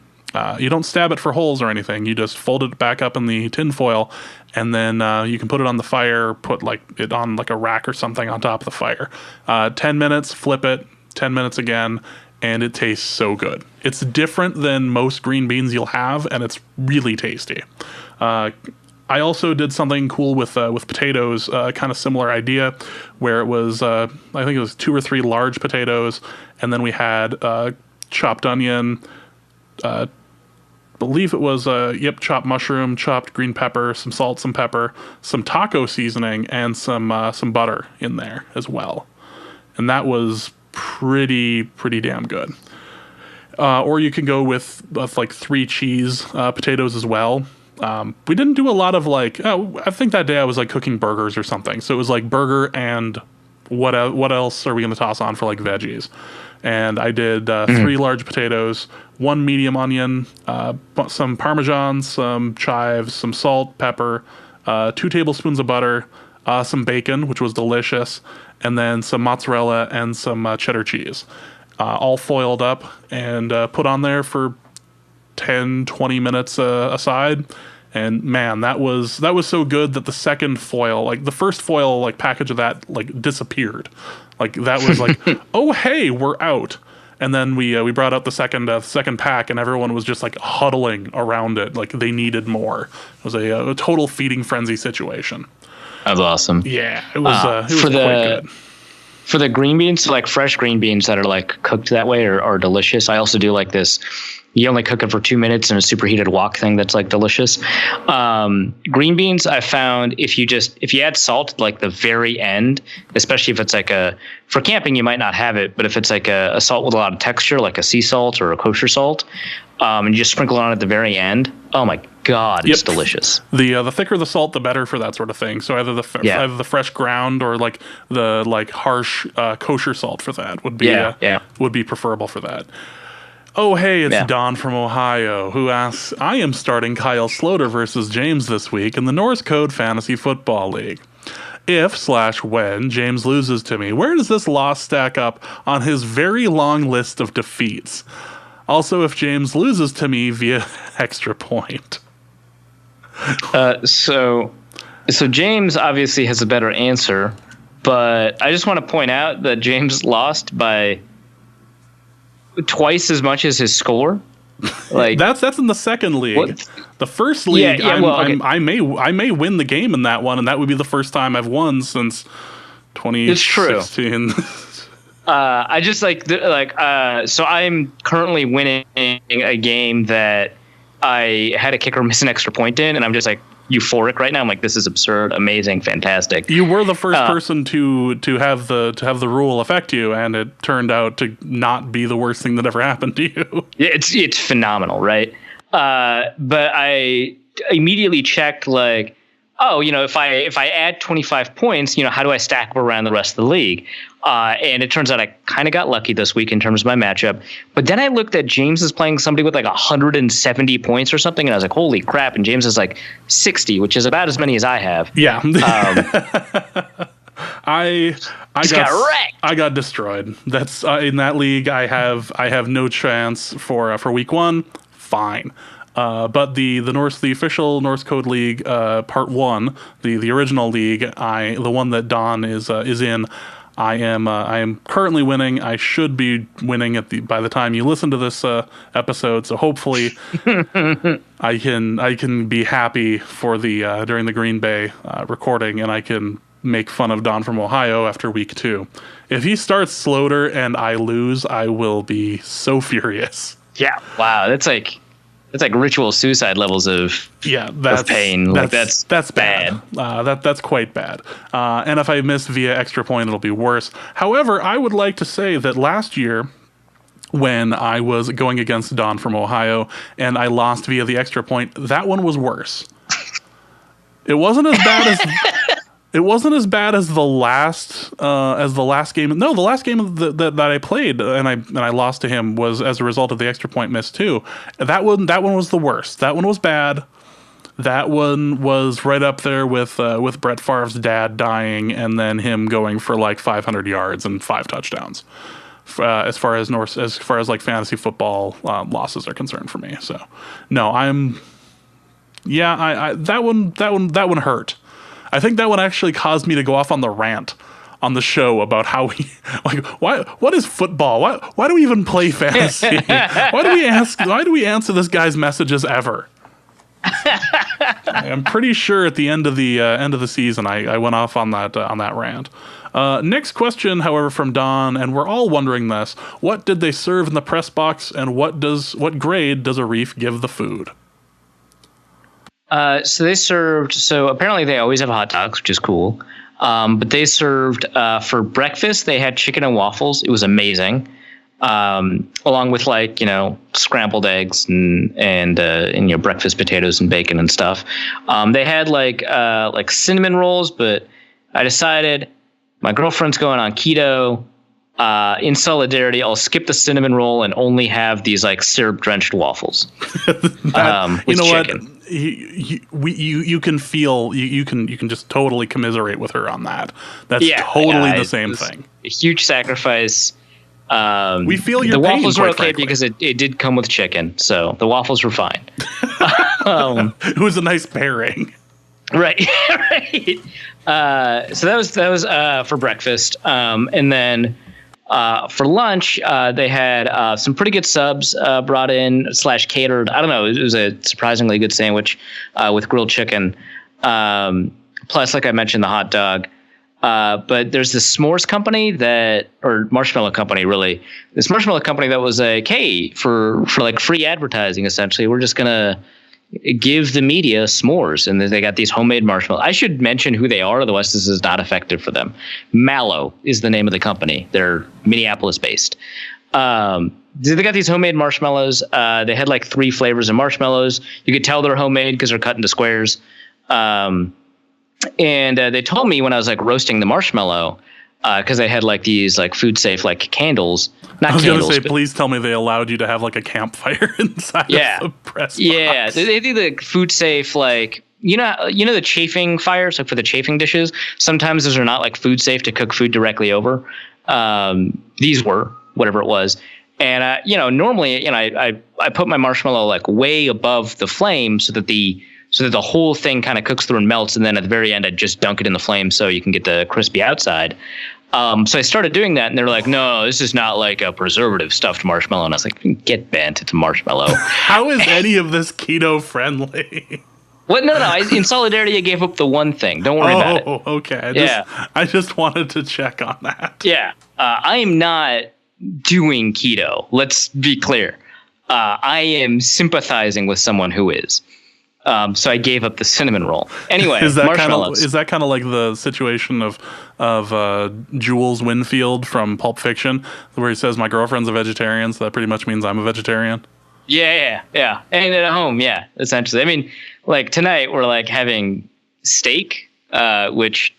You don't stab it for holes or anything. You just fold it back up in the tin foil, and then you can put it on the fire. Put like it on like a rack or something on top of the fire. 10 minutes. Flip it. 10 minutes again. And it tastes so good. It's different than most green beans you'll have, and it's really tasty. I also did something cool with potatoes, kind of similar idea, where it was I think it was 2 or 3 large potatoes, and then we had chopped onion, believe it was chopped mushroom, chopped green pepper, some salt, some pepper, some taco seasoning, and some butter in there as well, and that was pretty damn good. Or you can go with like 3 cheese potatoes as well. We didn't do a lot of I think that day I was like cooking burgers or something. So it was like burger and what else are we going to toss on for like veggies? And I did 3 large potatoes, 1 medium onion, some Parmesan, some chives, some salt, pepper, 2 tablespoons of butter, some bacon, which was delicious, and then some mozzarella and some cheddar cheese, all foiled up and put on there for 10-20 minutes aside. And man, that was so good that the second foil, like the first foil like package of that like disappeared. Like that was like, oh hey, we're out. And then we brought out the second pack, and everyone was just like huddling around it, like they needed more. It was a total feeding frenzy situation. That's awesome. Yeah, it was quite good. For the green beans, like fresh green beans that are like cooked that way are delicious. I also do like this. You only cook it for 2 minutes in a superheated wok thing that's like delicious. Green beans, I found if you add salt like the very end, especially if it's like for camping, you might not have it, but if it's like a salt with a lot of texture, like a sea salt or a kosher salt, and you just sprinkle it on at the very end, oh my God, it's delicious. The thicker the salt, the better for that sort of thing. So either the fresh ground or like the like harsh kosher salt for that would be preferable for that. Oh, hey, it's Don from Ohio, who asks, I am starting Kyle Sloter versus James this week in the Norse Code Fantasy Football League. If/when James loses to me, where does this loss stack up on his very long list of defeats? Also, if James loses to me via extra point. So James obviously has a better answer, but I just want to point out that James lost by twice as much as his score. Like that's in the second league. What? The first league, I may win the game in that one, and that would be the first time I've won since 2016. It's true. I just so I'm currently winning a game that I had a kicker miss an extra point in, and I'm just like euphoric right now. I'm like, this is absurd, amazing, fantastic. You were the first person to have the rule affect you, and it turned out to not be the worst thing that ever happened to you. It's phenomenal, right? But I immediately checked like, oh, if I add 25 points, how do I stack up around the rest of the league? And it turns out I kind of got lucky this week in terms of my matchup. But then I looked at James is playing somebody with like 170 points or something, and I was like, holy crap. And James is like 60, which is about as many as I have. Yeah. Just got wrecked. I got destroyed. That's in that league. I have no chance for week 1. Fine. But the official Norse Code League part 1, the original league, the one that Don is in, I am currently winning. I should be winning by the time you listen to this episode. So hopefully I can be happy for the during the Green Bay recording, and I can make fun of Don from Ohio after week 2. If he starts Sloter and I lose, I will be so furious. Yeah. Wow. That's like ritual suicide levels of pain. That's bad. That's quite bad. And if I miss via extra point, it'll be worse. However, I would like to say that last year, when I was going against Don from Ohio and I lost via the extra point, that one was worse. It wasn't as bad as the last game. No, the last game that I played and I lost to him was as a result of the extra point miss too. That one was the worst. That one was bad. That one was right up there with Brett Favre's dad dying and then him going for like 500 yards and 5 touchdowns. As far as like fantasy football losses are concerned for me. So no, that one hurt. I think that one actually caused me to go off on the rant on the show about how what is football? Why do we even play fantasy? Why do we answer this guy's messages ever? I'm pretty sure at the end of the season I went off on that rant. Next question, however, from Don, and we're all wondering this: what did they serve in the press box, and what grade does Arif give the food? So apparently they always have hot dogs, which is cool. But they served, for breakfast, they had chicken and waffles. It was amazing. Along with scrambled eggs and breakfast potatoes and bacon and stuff. They had like cinnamon rolls, but I decided my girlfriend's going on keto. In solidarity, I'll skip the cinnamon roll and only have these syrup drenched waffles. You know chicken. What? You can feel you can just totally commiserate with her on that. That's totally the same thing. A huge sacrifice. We feel your the pain, waffles were okay frankly. because it did come with chicken, so the waffles were fine. It was a nice pairing. Right, right. So that was for breakfast, and then for lunch they had some pretty good subs brought in / catered. I don't know. It was a surprisingly good sandwich with grilled chicken. Plus, like I mentioned, the hot dog. But there's this s'mores company or marshmallow company, really. This marshmallow company that was for free advertising, essentially. We're just going to give the media s'mores. And they got these homemade marshmallows. I should mention who they are, otherwise this is not effective for them. Mallow is the name of the company. They're Minneapolis based. They got these homemade marshmallows. They had 3 flavors of marshmallows. You could tell they're homemade because they're cut into squares. And they told me when I was roasting the marshmallow, because they had these food safe candles. I was going to say, please tell me they allowed you to have a campfire inside of the press box. Yeah, they do the food safe you know the chafing fires for the chafing dishes. Sometimes those are not food safe to cook food directly over. These were whatever it was. And normally I put my marshmallow way above the flame so that the whole thing kind of cooks through and melts, and then at the very end, I just dunk it in the flame so you can get the crispy outside. So I started doing that, and they're like, no, this is not a preservative stuffed marshmallow. And I was like, get bent, it's a marshmallow. How is any of this keto friendly? What? No. In solidarity, I gave up the one thing. Don't worry about it. Oh, okay. I just wanted to check on that. Yeah. I am not doing keto. Let's be clear. I am sympathizing with someone who is. So I gave up the cinnamon roll. Anyway, marshmallows. Is that kind of like the situation of Jules Winfield from Pulp Fiction, where he says, "My girlfriend's a vegetarian, so that pretty much means I'm a vegetarian"? Yeah. And at home, yeah, essentially. I mean, tonight we're having steak, which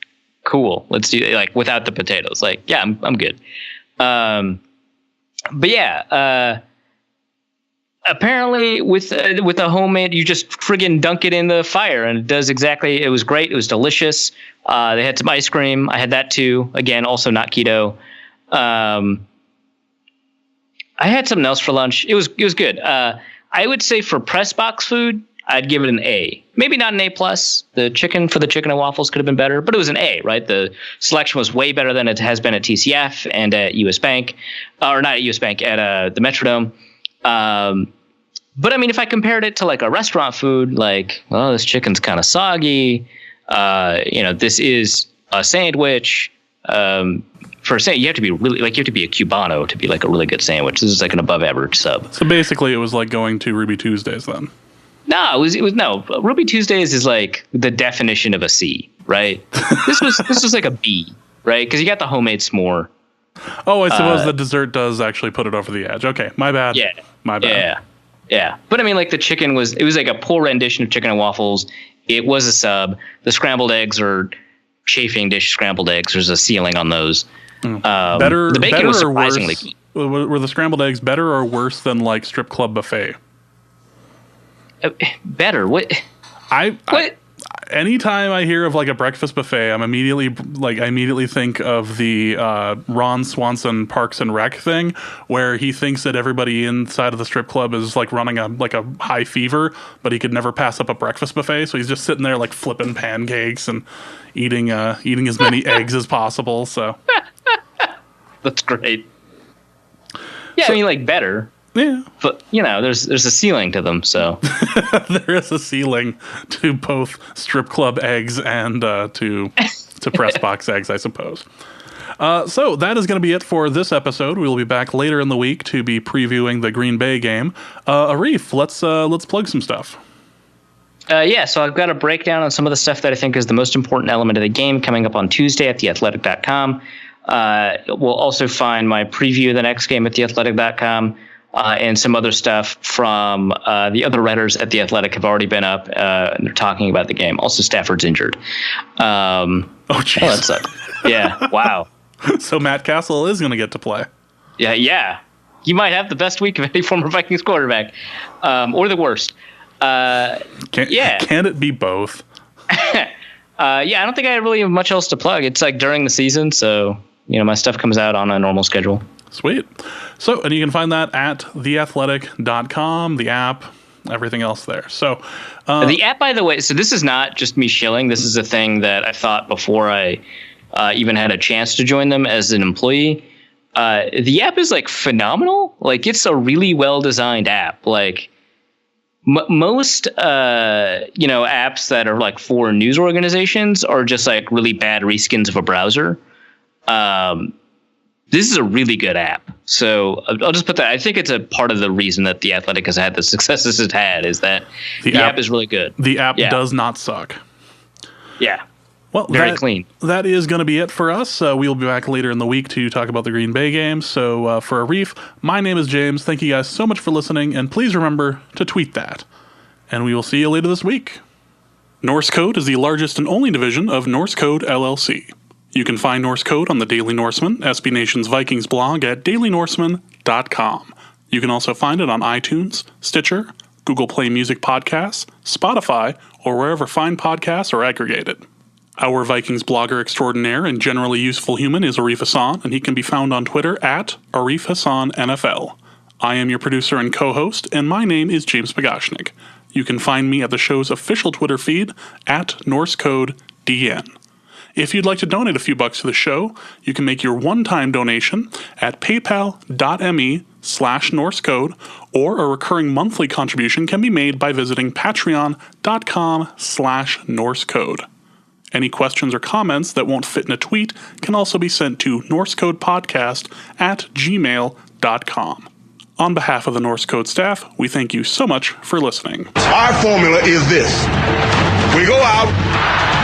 cool. Let's do without the potatoes. I'm good. But yeah. apparently with a homemade, you just friggin' dunk it in the fire and it does exactly. It was great. It was delicious. They had some ice cream. I had that too. Again, also not keto. I had something else for lunch. It was good. I would say for press box food, I'd give it an A. Maybe not an A+. The chicken and waffles could have been better, but it was an A, right? The selection was way better than it has been at TCF and at US Bank, or not at US Bank, at the Metrodome. But I mean, if I compared it to like a restaurant food, like, oh, this chicken's kind of soggy. This is a sandwich. For a sandwich, you have to be a Cubano to be like a really good sandwich. This is like an above average sub. So basically it was like going to Ruby Tuesdays then. No, Ruby Tuesdays is like the definition of a C, right? This was like a B, right? Because you got the homemade s'more. Oh, I suppose the dessert does actually put it over the edge. Okay, my bad. Yeah, my bad. Yeah. But I mean, like the chicken was like a poor rendition of chicken and waffles. It was a sub. The scrambled eggs are chafing dish scrambled eggs. There's a ceiling on those. Better. The bacon better was surprisingly or worse? Were the scrambled eggs better or worse than like strip club buffet? Better. What? Anytime I hear of like a breakfast buffet, I immediately think of the Ron Swanson Parks and Rec thing, where he thinks that everybody inside of the strip club is like running a high fever, but he could never pass up a breakfast buffet, so he's just sitting there like flipping pancakes and eating as many eggs as possible. So that's great. Yeah, I mean, like better. Yeah, but there's a ceiling to them, so there is a ceiling to both strip club eggs and to press box eggs, I suppose. So that is going to be it for this episode. We will be back later in the week to be previewing the Green Bay game. Arif, let's plug some stuff. So I've got a breakdown on some of the stuff that I think is the most important element of the game coming up on Tuesday at theathletic.com. We'll also find my preview of the next game at theathletic.com. And some other stuff from the other writers at The Athletic have already been up, and they're talking about the game. Also, Stafford's injured. Jeez. Oh, that sucks. Yeah, wow. So Matt Castle is going to get to play. Yeah. You might have the best week of any former Vikings quarterback, or the worst. Can it be both? I don't think I really have much else to plug. It's like during the season, so my stuff comes out on a normal schedule. Sweet. So, and you can find that at theathletic.com, the app, everything else there. So, the app, by the way, so this is not just me shilling. This is a thing that I thought before I even had a chance to join them as an employee. The app is like phenomenal. Like it's a really well designed app. Like most, apps that are like for news organizations are just like really bad reskins of a browser. This is a really good app. So I'll just put that. I think it's a part of the reason that The Athletic has had the successes it's had is that the app is really good. The app does not suck. Yeah. Well, very clean. That is going to be it for us. We'll be back later in the week to talk about the Green Bay game. So for Arif, my name is James. Thank you guys so much for listening. And please remember to tweet that. And we will see you later this week. Norse Code is the largest and only division of Norse Code LLC. You can find Norse Code on the Daily Norseman, SB Nation's Vikings blog at dailynorseman.com. You can also find it on iTunes, Stitcher, Google Play Music Podcasts, Spotify, or wherever fine podcasts are aggregated. Our Vikings blogger extraordinaire and generally useful human is Arif Hassan, and he can be found on Twitter at Arif Hassan NFL. I am your producer and co-host, and my name is James Pagashnik. You can find me at the show's official Twitter feed at NorseCodeDN. If you'd like to donate a few bucks to the show, you can make your one-time donation at paypal.me/NorseCode, or a recurring monthly contribution can be made by visiting patreon.com/NorseCode. Any questions or comments that won't fit in a tweet can also be sent to norsecodepodcast@gmail.com. On behalf of the Norse Code staff, we thank you so much for listening. Our formula is this. We go out,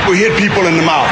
we hit people in the mouth.